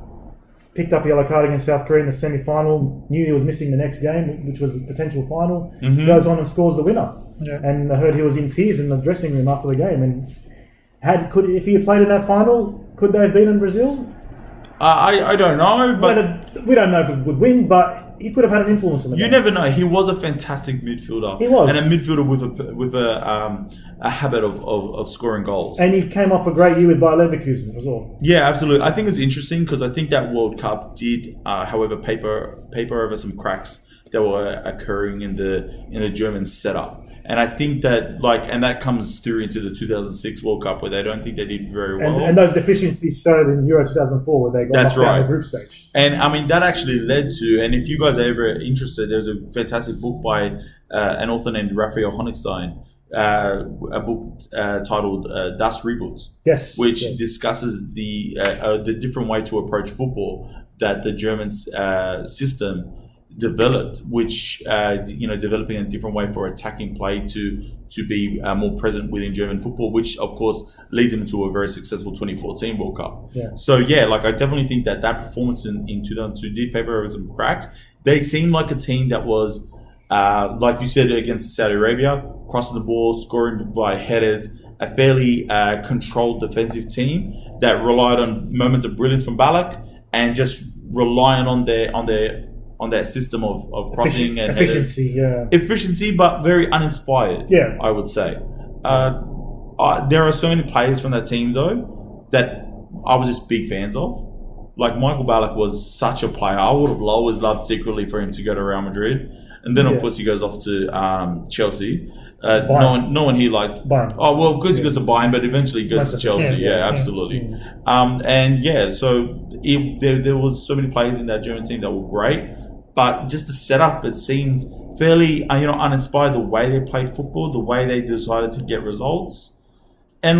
Picked up a yellow card against South Korea in the semi-final. Knew he was missing the next game, which was a potential final. Mm-hmm. Goes on and scores the winner. Yeah. And I heard he was in tears in the dressing room after the game. And if he had played in that final, could they have beaten Brazil? I don't know, but we don't know if it would win, but he could have had an influence on the game. You never know. He was a fantastic midfielder. He was, and a midfielder with a habit of scoring goals. And he came off a great year with Bayer Leverkusen as well. Yeah, absolutely. I think it's interesting because I think that World Cup did, however, paper over some cracks that were occurring in the German setup. And I think that, and that comes through into the 2006 World Cup where they don't think they did very well. And those deficiencies showed in Euro 2004 where they got knocked out in the group stage. And, I mean, that actually led to, and if you guys are ever interested, there's a fantastic book by an author named Raphael Honigstein, a book titled Das Reboot. Yes. Which discusses the different way to approach football that the German system developed, which developing a different way for attacking play to be more present within German football, which of course leads them to a very successful 2014 World Cup. Yeah. So I definitely think that performance in 2002 did paper over some cracks. They seemed like a team that was, like you said, against Saudi Arabia, crossing the ball, scoring by headers, a fairly controlled defensive team that relied on moments of brilliance from Ballack and just relying on their system of crossing and efficiency, headers. Efficiency, but very uninspired. Yeah, I would say. There are so many players from that team though that I was just big fans of. Like Michael Ballack was such a player. I would have always loved secretly for him to go to Real Madrid, and then of course he goes off to Chelsea. No one here liked. Bayern. Oh well, of course he goes to Bayern, but eventually he goes to Chelsea. Yeah, absolutely. So there was so many players in that German team that were great. But just the setup, it seemed fairly, uninspired. The way they played football, the way they decided to get results, and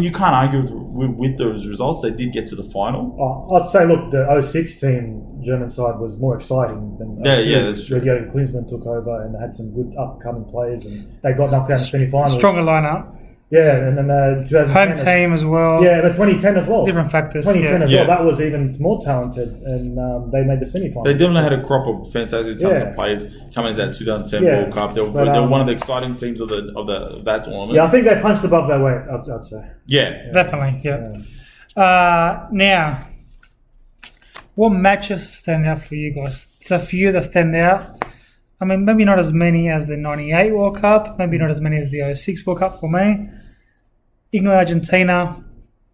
you can't argue with those results. They did get to the final. I'd say, look, the 06 team German side was more exciting than that's true. Jürgen Klinsmann took over, and they had some good upcoming players, and they got knocked out in the semi-finals. Stronger lineup. Yeah, and then 2010. Home team as well. Yeah, the 2010 as well. Different factors. 2010 yeah. as Yeah. well. That was even more talented, and they made the semi-finals. They definitely had a crop of fantastic talented Yeah. players coming into that 2010 Yeah. World Cup. They But, were one of the exciting teams of that tournament. Yeah, I think they punched above their weight. I'd say. Yeah. Definitely, yeah. Now, what matches stand out for you guys? There's a few that stand out. I mean, maybe not as many as the 98 World Cup, maybe not as many as the 06 World Cup for me. England-Argentina,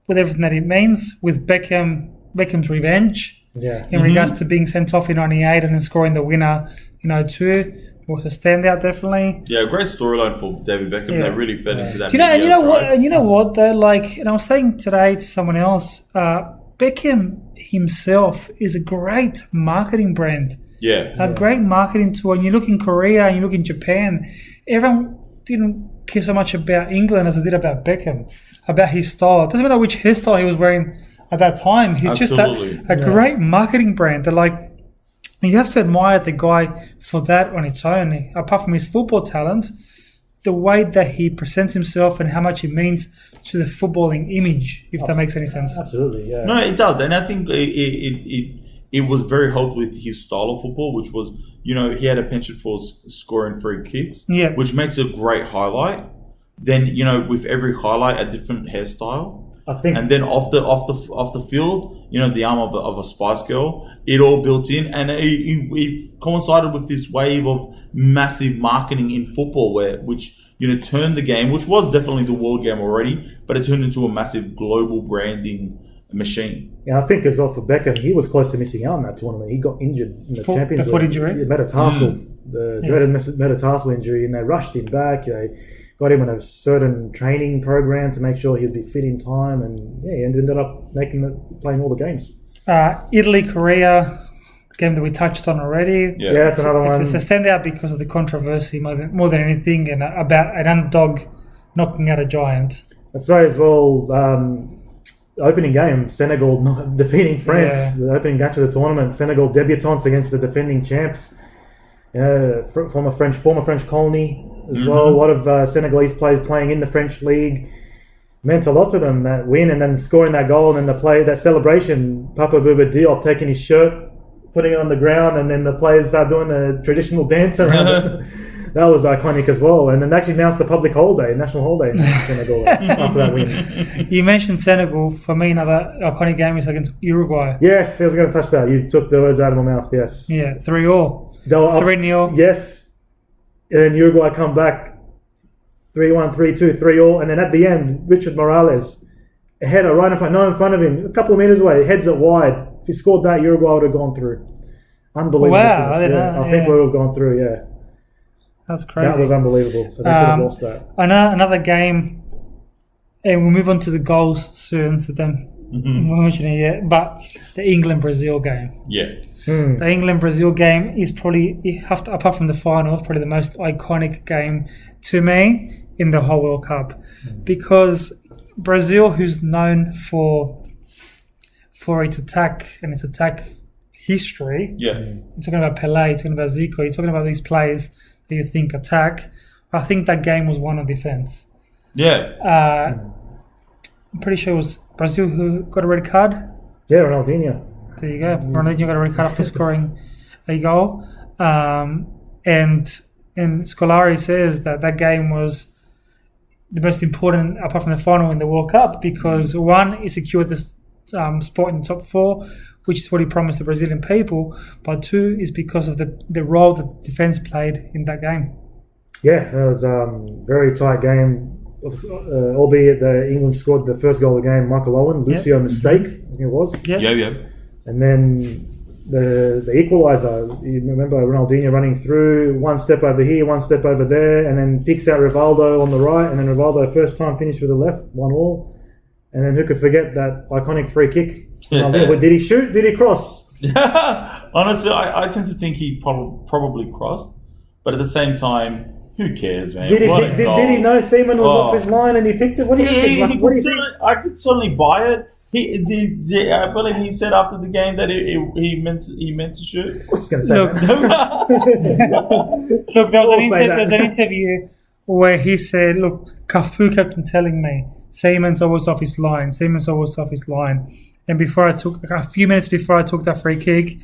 with everything that it means, with Beckham's revenge Yeah. in regards to being sent off in 98 and then scoring the winner in 02 was a standout, definitely. Yeah, a great storyline for David Beckham. Yeah. They really fed into that. You know, and you media know what? drive. And you know what? Though, like, and I was saying today to someone else, Beckham himself is a great marketing brand, Yeah. a great marketing tool. And you look in Korea and you look in Japan, everyone didn't care so much about England as they did about Beckham, about his style. It doesn't matter which hairstyle he was wearing at that time. He's Absolutely. just a great marketing brand. They're like, you have to admire the guy for that on its own. Apart from his football talent, the way that he presents himself and how much it means to the footballing image, if that makes any sense. Absolutely. Yeah. No, it does, and I think it was very helped with his style of football, which was, he had a penchant for scoring free kicks, Yeah. which makes a great highlight. Then with every highlight, a different hairstyle. I think. And then off the field, the arm of a Spice Girl, it all built in, and it coincided with this wave of massive marketing in football, which turned the game, which was definitely the world game already, but it turned into a massive global branding machine. Yeah, I think as well for Beckham, he was close to missing out in that tournament. He got injured in the Champions the foot League. injury? Yeah, metatarsal, the dreaded metatarsal injury, and they rushed him back. They got him on a certain training program to make sure he'd be fit in time, and he ended up playing all the games. Italy, Korea, game that we touched on already. Yeah. Yeah, that's another one. It's a standout because of the controversy more than anything, and about an underdog knocking out a giant. I'd say as well, opening game, Senegal defeating France. Yeah. The opening match of the tournament, Senegal debutants against the defending champs. Former French colony as well. A lot of Senegalese players playing in the French league. Meant a lot to them, that win, and then scoring that goal, and then that celebration. Papa Bouba Diop taking his shirt, putting it on the ground, and then the players start doing the traditional dance around it. That was iconic as well. And then they actually announced the public holiday, national holiday in Senegal after that win. You mentioned Senegal. For me, another iconic game is against Uruguay. Yes, I was going to touch that. You took the words out of my mouth. Yes. Yeah, 3-all. They were up 3-0. Yes. And then Uruguay come back 3-1, 3-2, 3-all. And then at the end, Richard Morales, a header right in front of him, a couple of meters away, heads it wide. If he scored that, Uruguay would have gone through. Unbelievable. Wow, I finish, didn't yeah. know, I think yeah. we would have gone through, yeah. That's crazy. That was unbelievable. So they could have lost that. Another game, and we'll move on to the goals soon. So then, we'll mention it yet. But the England-Brazil game. Yeah. The England-Brazil game is probably, apart from the final, probably the most iconic game to me in the whole World Cup, because Brazil, who's known for its attack and its attack history. Yeah. You're talking about Pelé, you're talking about Zico, you're talking about these players that you think attack. I think that game was one of defense. Yeah. I'm pretty sure it was Brazil who got a red card. Yeah, Ronaldinho. There you go. Ronaldinho got a red card after scoring a goal. And Scolari says that game was the most important, apart from the final, in the World Cup, because one, he secured the spot in the top four, which is what he promised the Brazilian people, but two is because of the role that the defence played in that game. Yeah, it was a very tight game, albeit England scored the first goal of the game, Michael Owen, Lucio mistake, I think it was. Yeah. And then the equaliser, you remember Ronaldinho running through, one step over here, one step over there, and then picks out Rivaldo on the right, and then Rivaldo first time finished with the left, 1-1. And then who could forget that iconic free kick? Did he shoot? Did he cross? Honestly, I tend to think he probably crossed, but at the same time, who cares, man? Did What a goal. he know Seaman was off his line and he picked it? What do you think? What do you think? I could certainly buy it. I believe he said after the game that he meant to shoot. Of course he's going to say Look, that. Look, there was We'll say that. an interview where he said, "Look, Cafu kept on telling me Siemens always off his line. Siemens always off his line." And a few minutes before I took that free kick,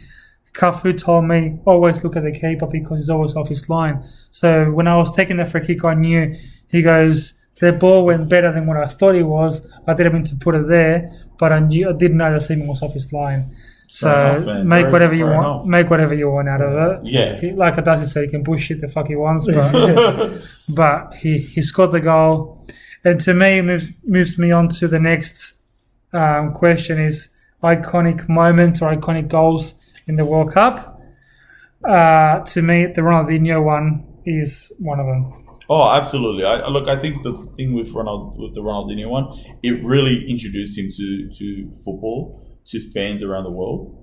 Cafu told me always look at the keeper because he's always off his line. So when I was taking the free kick, I knew. He goes, the ball went better than what I thought it was. I didn't mean to put it there, but I did know that Siemens was off his line. So make whatever you want. Make whatever you want out of it. Yeah. Like Adasi said, he can bullshit the fuck he wants, but he scored the goal. And to me, moves me on to the next question: is iconic moments or iconic goals in the World Cup. To me, the Ronaldinho one is one of them. Oh, absolutely. I think the thing with the Ronaldinho one, it really introduced him to football, to fans around the world.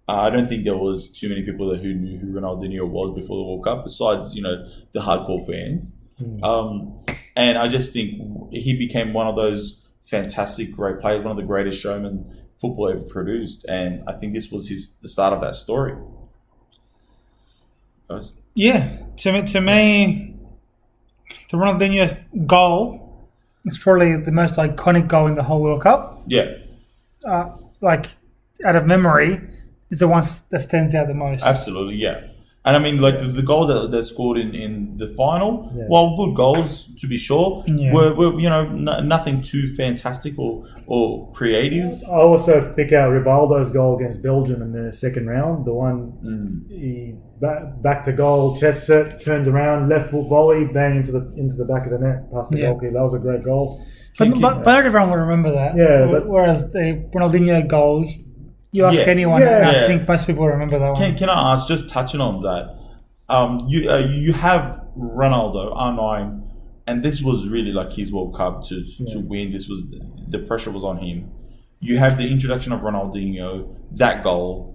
I don't think there was too many people who knew who Ronaldinho was before the World Cup, besides, the hardcore fans. And I just think he became one of those fantastic, great players, one of the greatest showmen football ever produced. And I think this was the start of that story. Guys? Yeah, to me, the Ronaldinho's goal is probably the most iconic goal in the whole World Cup. Yeah. Out of memory, is the one that stands out the most. Absolutely, yeah. And I mean, like the goals that scored in the final, while good goals to be sure, were nothing too fantastic or creative. I also pick out Rivaldo's goal against Belgium in the second round. The one he back to goal, chest set, turns around, left foot volley, bang into the back of the net, past the goalkeeper. That was a great goal. But not everyone will remember that. Yeah, whereas the Ronaldinho goal, you ask anyone, and I think most people remember that one. Can I ask, just touching on that, you have Ronaldo, R9, and this was really like his World Cup to win. This was, the pressure was on him. You have the introduction of Ronaldinho, that goal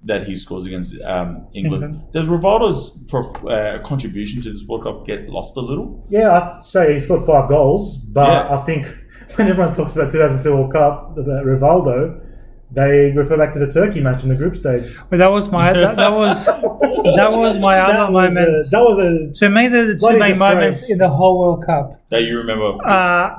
that he scores against England. Does Rivaldo's contribution to this World Cup get lost a little? Yeah, I'd say he scored 5 goals, but I think when everyone talks about 2002 World Cup, about Rivaldo, they refer back to the Turkey match in the group stage. But that was my that was my other moment. To me, the two main moments in the whole World Cup that you remember.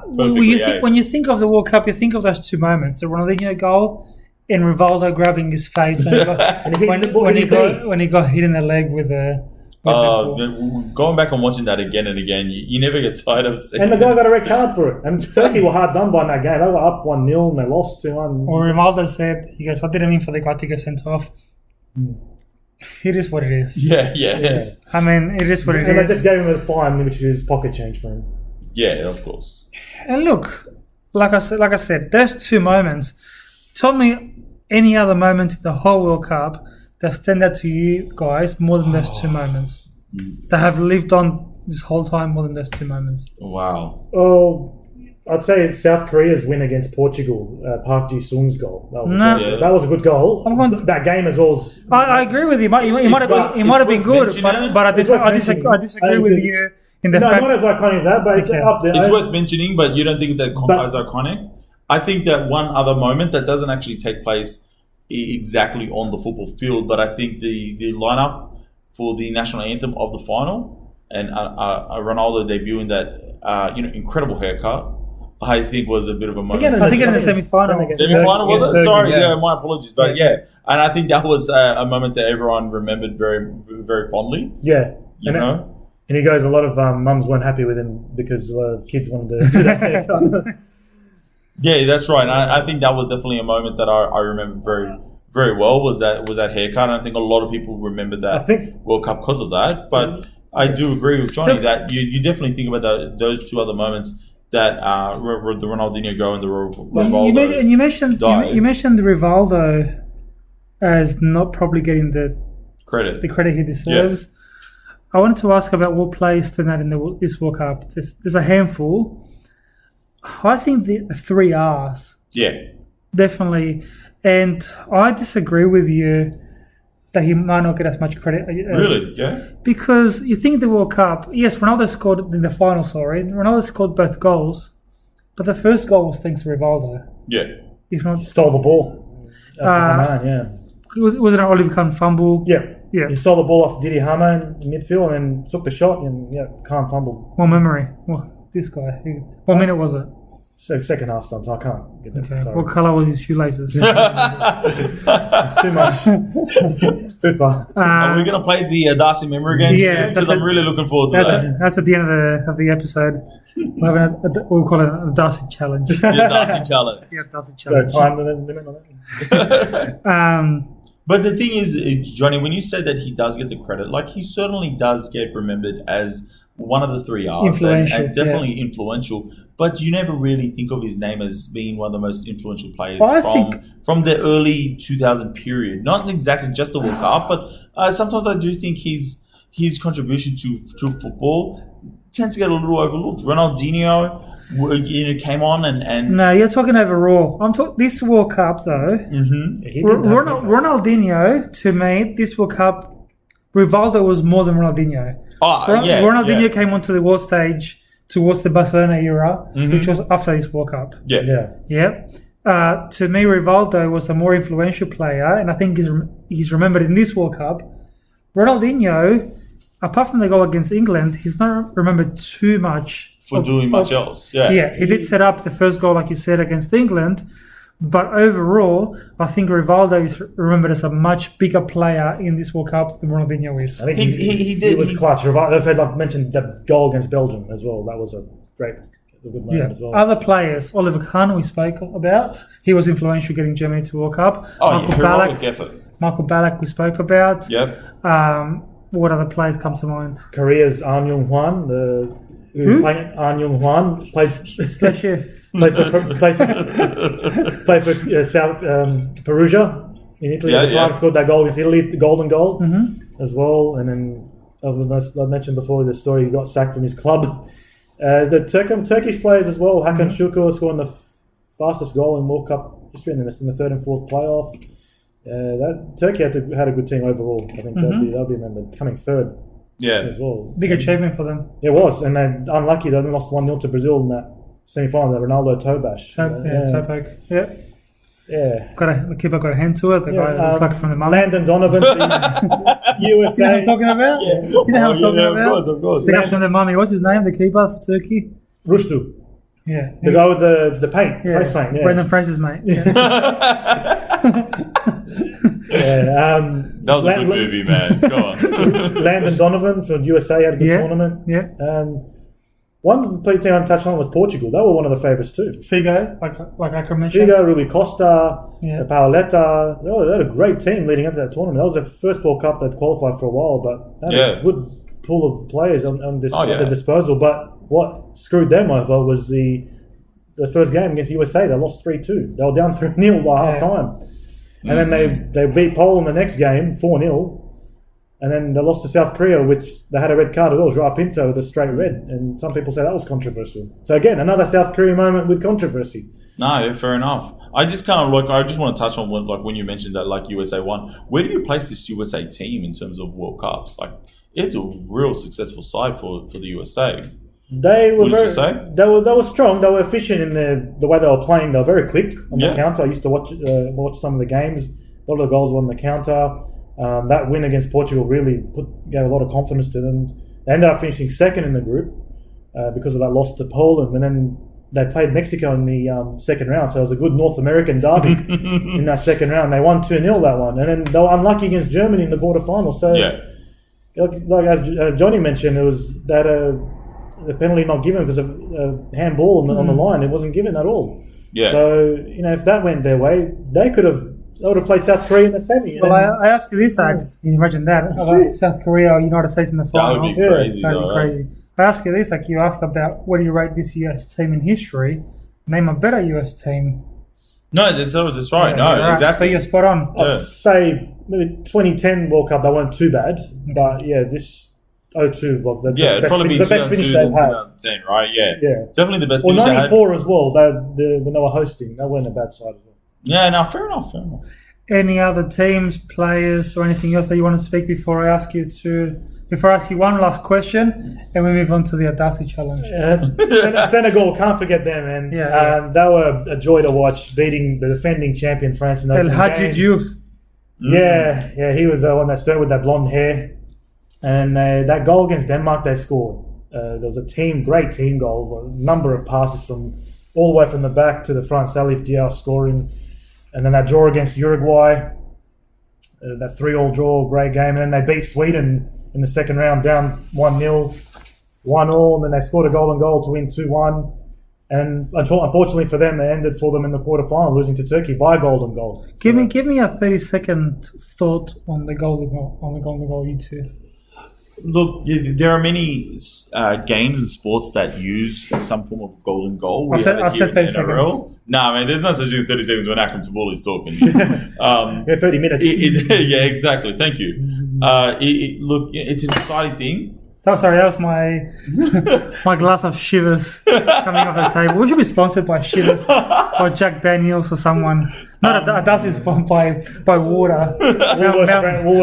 When you think of the World Cup, you think of those two moments: the Ronaldinho goal and Rivaldo grabbing his face when he got hit in the leg with the. Going back and watching that again and again, you never get tired of seeing. And the guy got a red card for it. And Turkey were hard done by in that game. They were up 1-0 and they lost 2-1. Or Rivaldo said, he goes, "I didn't mean for the guy to get sent off." It is what it is. Yeah. I mean, it is what it is. And they just gave him a fine, which is pocket change for him. Yeah, of course. And look, like I said, those two moments. Tell me any other moment in the whole World Cup that stand out to you guys more than those two moments, that have lived on this whole time more than those two moments. Wow. Oh, I'd say it's South Korea's win against Portugal, Park Ji-sung's goal. That was a good goal. That game as well. I agree with you. It might have been good, but I disagree with you in the fact. Not as iconic as that, but it's up there. It's worth mentioning, but you don't think it's as iconic? I think that one other moment that doesn't actually take place exactly on the football field, but I think the lineup for the national anthem of the final and Ronaldo debuting that incredible haircut, I think was a bit of a moment. I think in the semi-final. Semi-final was it? Turkey, Sorry, my apologies, but and I think that was a moment that everyone remembered very, very fondly. Yeah, and he goes, a lot of mums weren't happy with him because a lot of kids wanted to do that haircut. Yeah, that's right. And I think that was definitely a moment that I remember very, very well. Was that haircut? And I think a lot of people remember that World Cup because of that. But I do agree with Johnny that you definitely think about those two other moments, that the Ronaldinho goal and the Rivaldo. You mentioned the Rivaldo as not probably getting the credit he deserves. Yeah. I wanted to ask about what players stand out in this World Cup. There's a handful. I think the 3 R's. Yeah. Definitely. And I disagree with you that he might not get as much credit. Really? Yeah. Because you think the World Cup, yes, Ronaldo scored in the final, Ronaldo scored both goals, but the first goal was thanks to Rivaldo. Yeah. If not, stole the ball. Was it an Oliver Kahn fumble? Yeah. Yeah. He stole the ball off Didi Hama in midfield and then took the shot and calm fumbled. What memory? Well, this guy. What minute was it? So second half sometimes I can't get that. Okay. Sorry. What colour was his shoelaces? Too much. Too far. Are we going to play the Adasi memory game Yeah, soon? Because I'm really looking forward to that. That's at the end of the episode. We'll call it a Adasi challenge. The Adasi challenge. Yeah, Adasi Got a challenge. time limit on that. But the thing is, Johnny, when you say that he does get the credit, like he certainly does get remembered as one of the three R's Influential, and definitely influential. But you never really think of his name as being one of the most influential players from the early 2000 period. Not exactly just the World Cup, but sometimes I do think his contribution to football tends to get a little overlooked. Ronaldinho, came on and No, you're talking overall. I'm talking this World Cup though. He did have an impact. Ronaldinho, to me, this World Cup, Rivaldo was more than Ronaldinho. Ronaldinho came onto the world stage towards the Barcelona era, which was after this World Cup. Yeah. To me, Rivaldo was the more influential player, and I think he's remembered in this World Cup. Ronaldinho, apart from the goal against England, he's not remembered too much for doing much else. Yeah, he did set up the first goal, like you said, against England. But overall, I think Rivaldo is remembered as a much bigger player in this World Cup than Ronaldinho is. I think he was clutch. I've heard, like mentioned, the goal against Belgium as well. That was a good moment as well. Other players, Oliver Kahn, we spoke about. He was influential getting Germany to World Cup. Heroic effort. Michael Ballack, we spoke about. Yep. What other players come to mind? Korea's An Jung-hwan, who was playing An Jung-hwan, played for South Perugia in Italy at the time. Scored that goal against Italy, the golden goal as well. And then, as I mentioned before, the story, he got sacked from his club. The Turkish players as well. Hakan Şükür scoring the fastest goal in World Cup history in the third and fourth playoff. Turkey had a good team overall. I think they'll be remembered, coming third. As well. Big achievement for them. It was, and they're unlucky. They lost 1-0 to Brazil in that semi-final. The Ronaldo toe bash. Toe poke. Yeah. Yeah. The keeper got a hand to it. The guy looks like from the mummy. Landon Donovan, the USA. You know what I'm talking about? Yeah. You know what I'm talking about? Of course. The guy from the mummy. What's his name? The keeper for Turkey? Rushdu. Yeah. The guy with the paint, face paint. Yeah. Brendan Fraser's mate. That was a good movie, man. Go on. Landon Donovan from USA had a good tournament. Yeah. One team I touched on was Portugal. They were one of the favourites too. Figo, like I mentioned. Figo, Rui Costa, Yeah. Paoletta. They had a great team leading into that tournament. That was their first World Cup they'd qualified for a while, but they had a good pool of players at their disposal. But what screwed them over was the first game against USA. They lost 3-2. They were down 3-0 by half time. And then they beat Poland the next game, 4-0. And then they lost to South Korea, which they had a red card as well, Joao Pinto with a straight red. And some people say that was controversial. So again, another South Korea moment with controversy. No, fair enough. I just kind of I just want to touch on when you mentioned that USA won. Where do you place this USA team in terms of World Cups? It's a real successful side for the USA. They were They were strong. They were efficient in the way they were playing. They were very quick on the counter. I used to watch some of the games. A lot of the goals were on the counter. That win against Portugal really gave a lot of confidence to them. They ended up finishing second in the group because of that loss to Poland, and then they played Mexico in the second round. So it was a good North American derby in that second round. They won 2-0 that one, and then they were unlucky against Germany in the quarterfinals. So, like as Johnny mentioned, it was that the penalty not given because of handball on the line. It wasn't given at all. Yeah. So if that went their way, they would have played South Korea in the semi. Well, I ask you this, Ag. Can you imagine that? South Korea or United States in the final. That would be crazy. That would be crazy. I ask you this, like you asked about what do you rate this US team in history? Name a better US team. No, that's right. Exactly. So you're spot on. I'd say maybe 2010 World Cup, they weren't too bad. But this 02, that's the best finish they've had. 2010, right? Yeah. Definitely the best Well, finish they had. 94 as well, when they were hosting. They weren't a bad side as well. Yeah, no, fair enough. Any other teams, players, or anything else that you want to speak before I ask you one last question and we move on to the Adasi challenge? Senegal, can't forget them, man. They were a joy to watch, beating the defending champion France in the El Hadji Diouf. Yeah, he was the one that started with that blonde hair. And that goal against Denmark they scored. There was a great team goal, a number of passes from all the way from the back to the front. Salif Diao scoring. And then that draw against Uruguay, that 3-3 draw, great game. And then they beat Sweden in the second round down 1-0, 1-1, and then they scored a golden goal to win 2-1. And unfortunately for them, it ended for them in the quarterfinal, losing to Turkey by a golden goal. So, Give me a 30-second thought on the golden goal, you two. Look, there are many games and sports that use some form of golden goal. I said 30 seconds. Nah, man, there's no such thing as 30 seconds when Akram Tabuli is talking. 30 minutes. Yeah, exactly. Thank you. Look, it's an exciting thing. Oh, sorry, that was my glass of Shivers coming off the table. We should be sponsored by Shivers or Jack Daniels or someone. Not Adasi is sponsored by water.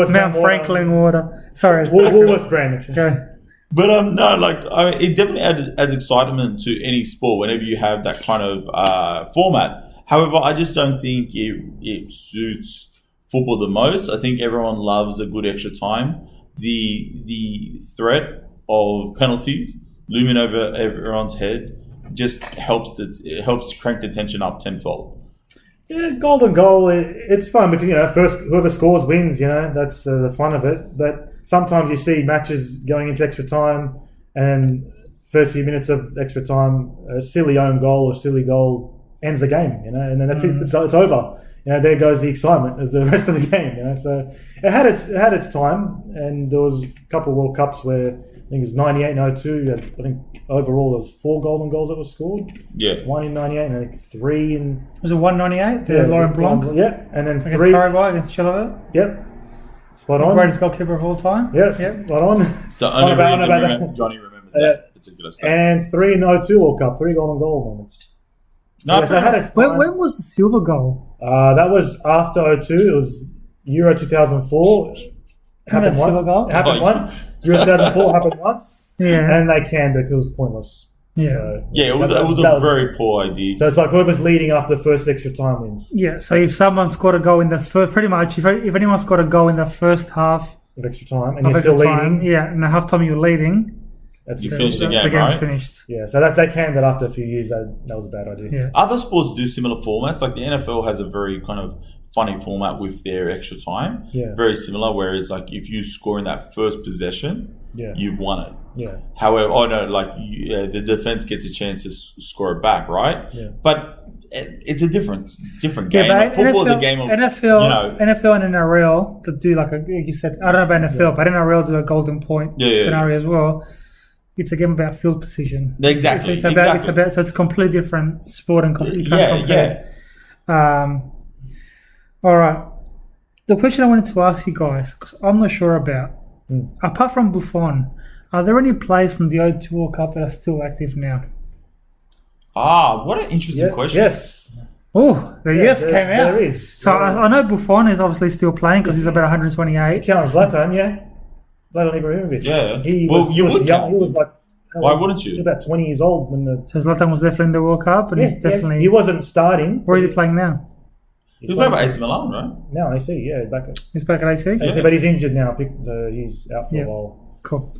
Mount Franklin water. Sorry. Woolworths brand. Okay. But no, it definitely adds excitement to any sport whenever you have that kind of format. However, I just don't think it suits football the most. I think everyone loves a good extra time. The threat of penalties looming over everyone's head just helps crank the tension up tenfold. Yeah, golden goal. It's fun because first whoever scores wins. That's the fun of it. But sometimes you see matches going into extra time, and first few minutes of extra time, a silly own goal or silly goal ends the game. And then that's it. It's over. There goes the excitement of the rest of the game. So it had its time, and there was a couple of World Cups where I think it was 98 and 02. I think overall there was 4 golden goals that were scored. Yeah, 1 in 98 and I think 3 in. Was it 198? The Laurent Blanc. Yeah, and then against 3 Paraguay against Chile. Yep, spot on. Greatest goalkeeper of all time. Yes, yep. spot on. The only reason Johnny remembers that particular stuff. And 3 in the 02 World Cup, 3 golden goal moments. No, so had its time. When was the silver goal? That was after 02. It was Euro 2004. Happened once. Silver goal? Happened once. Euro 2004 happened once. Yeah. And they canned it because it was pointless. Yeah. So, it was a very poor idea. So it's like whoever's leading after the first extra time wins. Yeah. So if someone scored a goal in the first, pretty much, if anyone scored a goal in the first half of extra time, and you're still leading. Yeah, in the half time you're leading. You finish the game, the game's right? finished. Yeah, so they canned it after a few years. That was a bad idea. Yeah. Other sports do similar formats. Like the NFL has a very kind of funny format with their extra time. Yeah. Very similar. Whereas, like, if you score in that first possession, you've won it. Yeah. However, the defense gets a chance to score it back, right? Yeah. But it's a different game. Yeah, like, football is a game of NFL and NRL to do like you said. I don't know about NFL, but NRL do a golden point scenario as well. It's a game about field position. Exactly. It's about so it's a completely different sport and you can't compare. All right. The question I wanted to ask you guys, because I'm not sure about, apart from Buffon, are there any players from the 02 World Cup that are still active now? What an interesting question. Yes. Oh, yes came out. There is. So I know Buffon is obviously still playing because he's about 128. Count Zlatan, yeah. Zlatan Ibrahimovic. Yeah. He was young. He was like. Why wouldn't you? He was about 20 years old when the. So Zlatan was definitely in the World Cup, and he's definitely. He wasn't starting. Where is he playing now? He's playing by AC Milan, right? No, AC. Yeah, back at. He's back at AC. AC, but he's injured now, so he's out for a while. Cool.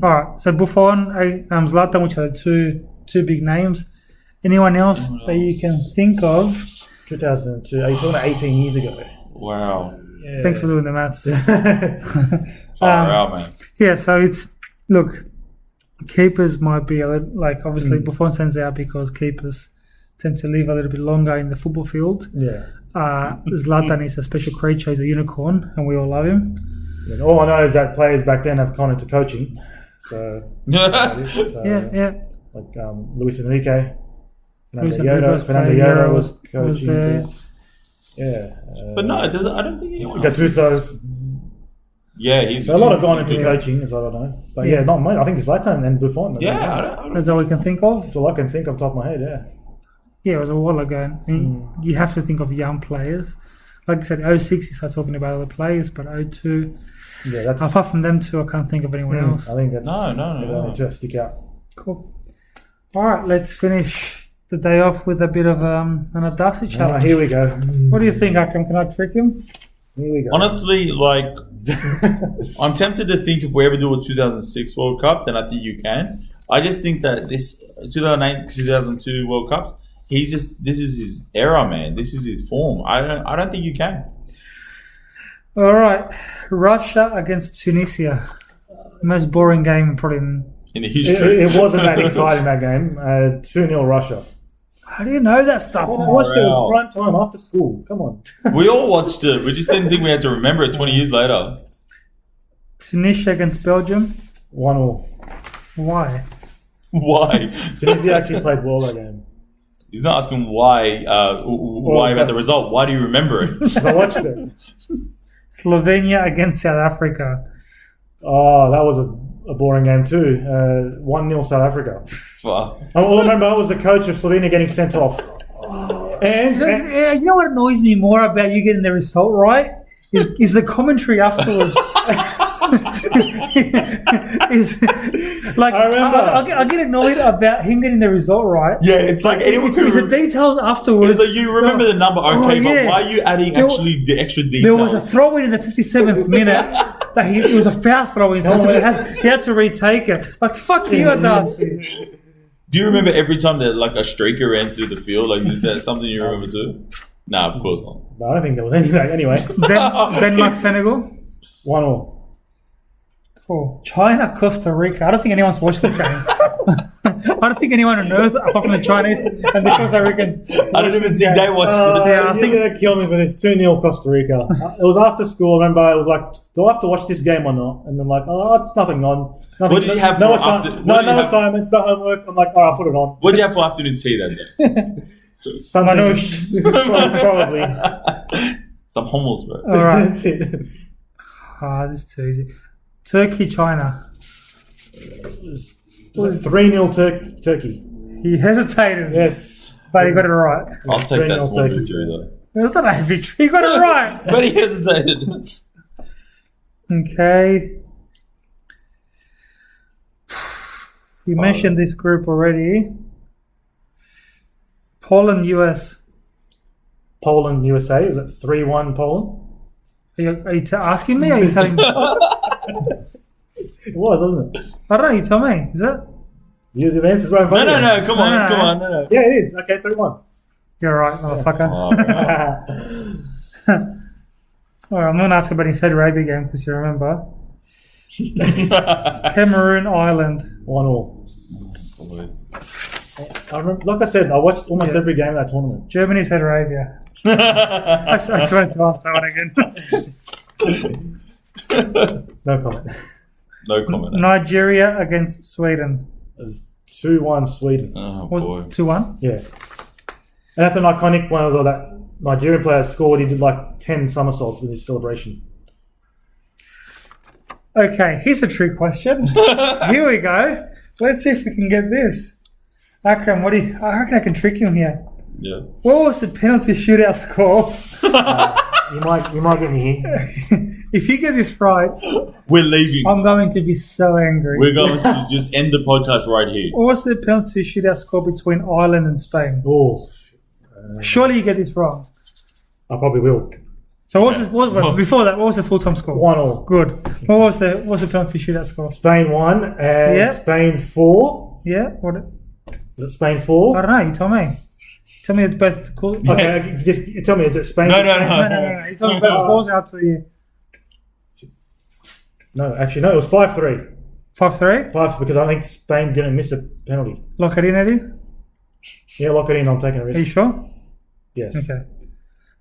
All right. So Buffon, Zlatan, which are the two big names. Anyone else that you can think of? 2002. Are you talking about 18 years ago? Wow. Yeah. Thanks for doing the maths. Out, man. Yeah. So it's look. Keepers might be like obviously Buffon stands out because keepers tend to live a little bit longer in the football field. Yeah. Zlatan is a special creature. He's a unicorn, and we all love him. Yeah, all I know is that players back then have gone into coaching. So yeah. Like Luis Enrique, Fernando Lloro was coaching. Yeah. But no, I don't think anyone. Gattuso's. Yeah, he's. So a lot have gone into coaching, as I don't know. But not much. I think it's Zlatan and Buffon. That's all we can think of. That's all I can think of top of my head. Yeah. Yeah, it was a while ago. And you have to think of young players. Like I said, 06 you start talking about other players, but 02. Yeah, that's. Apart from them two, I can't think of anyone else. I think that's. No. To stick out. Cool. All right, let's finish the day off with a bit of an Adasi challenge. Here we go. What do you think, Akram? Can I trick him? Here we go. Honestly, like, I'm tempted to think if we ever do a 2006 World Cup, then I think you can. I just think that this 2008, 2002 World Cups, this is his era, man. This is his form. I don't think you can. All right. Russia against Tunisia. Most boring game probably In the history. It wasn't that exciting, that game. 2-0 Russia. How do you know that stuff? I watched it. It was prime time after school. Come on. We all watched it. We just didn't think we had to remember it 20 years later. Tunisia against Belgium. 1-1. Why? Why? Tunisia actually played well that game. He's not asking why about the result. Why do you remember it? Because I watched it. Slovenia against South Africa. Oh, that was a boring game too. 1-0 South Africa. Fuck. I remember I was the coach of Slovenia getting sent off. And Yeah, you know what annoys me more about you getting the result right is the commentary afterwards. is like I remember. I get annoyed about him getting the result right. Yeah, it's like anyone It's could the details afterwards. It's like you remember the number, okay, yeah. but why are you adding actually the extra detail? There was a throw in the 57th minute that it was a foul throw in, so he had to retake it. Like, fuck you, Adasi. Do you remember every time that like a streaker ran through the field? Like, is that something you remember too? No, of course not. But I don't think there was any of that anyway. Denmark, Senegal. 1-1. Cool. China, Costa Rica. I don't think anyone's watched this game. I don't think anyone knows apart from the Chinese and the Costa Ricans. I don't even think they watched it. Yeah, I You're think- going to kill me for this. 2-0 Costa Rica. It was after school. I remember it was like, do I have to watch this game or not? And I'm like, oh, it's nothing on. Nothing, What did you have no for after- assi- what did you no have- assignments, no homework. I'm like, all right, I'll put it on. What did you have for afternoon tea that day? Something. Manouche. Probably. Some hummus, bro. All right. That's it. This is too easy. Turkey, China. Was it 3-0 Turkey? He hesitated, Yes. but he got it right. I'll take that 3-0 small Turkey. victory though. That's not a victory. He got it right. But he hesitated. Okay. You mentioned this group already. Poland, US. Poland, USA. Is it 3-1 Poland? Are you asking me or are you telling me? It was, wasn't it? I don't know. You tell me. Is it? The answer's right in front of you. No, come on, No. come on, no. Yeah, it is. Okay, 3-1. You're right, motherfucker. Oh, All right, I'm going to ask about the Saudi Arabia game because you remember. Cameroon, Ireland. 1-1. I remember, like I said, I watched almost every game of that tournament. Germany, Saudi Arabia. I just wanted to ask that one again. No comment. No comment. Nigeria against Sweden. It was 2-1 Sweden. Oh Was boy. it 2-1? Yeah. And that's an iconic one of that Nigerian player scored. He did like 10 somersaults with his celebration. Okay, here's a trick question. Here we go. Let's see if we can get this. Akram, I reckon I can trick him here. Yeah. What was the penalty shootout score? You might get me here. If you get this right, We're leaving. I'm going to be so angry. We're going to just end the podcast right here. What was the penalty shootout score between Ireland and Spain? Oh, Surely you get this wrong. I probably will. So before that, what was the full-time score? 1-1. Good. What's the penalty shootout score? Spain 1 and Yeah. Spain 4. Yeah? What? Is it Spain 4? I don't know. You tell me. Tell me the best score. Okay, just tell me, is it Spain? No. No. You tell me the best scores out to you. No, actually, no, it was 5-3. 5-3? 5 because I think Spain didn't miss a penalty. Lock it in, Eddie. Yeah, lock it in. I'm taking a Are you risk. sure? Yes. Okay.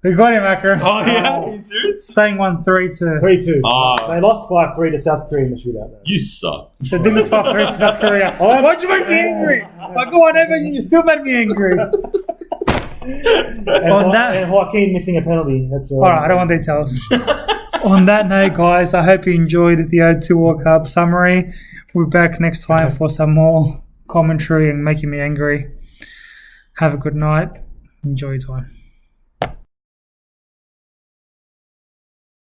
We got him, Akram. Oh yeah, are you serious? Spain won 3-2. 3-2. Ah. They lost 5-3 to South Korea in the shootout. Though. You suck. They did this 5-3 to South Korea. Why'd you make me angry? I go on ever, you still made me angry. And Joaquin missing a penalty. That's All right, I don't want details. On that note, guys, I hope you enjoyed the O2 World Cup summary. We're back next time for some more commentary and making me angry. Have a good night. Enjoy your time.